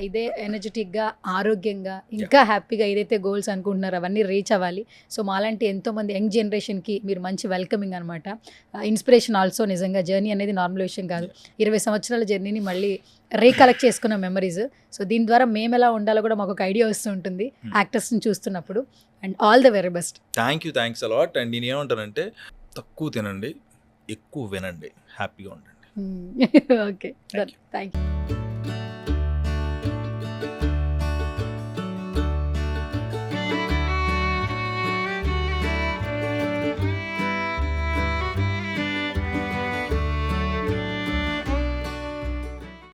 ఇదే ఎనర్జెటిక్గా, ఆరోగ్యంగా, ఇంకా హ్యాపీగా ఏదైతే గోల్స్ అనుకుంటున్నారో అవన్నీ రీచ్ అవ్వాలి. సో మాలాంటి ఎంతోమంది యంగ్ జనరేషన్కి మీరు మంచి వెల్కమింగ్ అనమాట, ఇన్స్పిరేషన్ ఆల్సో. నిజంగా జర్నీ అనేది నార్మల్ విషయం కాదు. 20 సంవత్సరాల జర్నీని మళ్ళీ రీకలెక్ట్ చేసుకున్న మెమరీస్. సో దీని ద్వారా మేము ఎలా ఉండాలో కూడా మాకు ఒక ఐడియా వస్తూ ఉంటుంది యాక్టర్స్ని చూస్తున్నప్పుడు. And all the very best. Thanks a lot. And నేను ఏమంటానంటే తక్కువ తినండి, ఎక్కువ వినండి, హ్యాపీగా ఉండండి. Okay, thank you.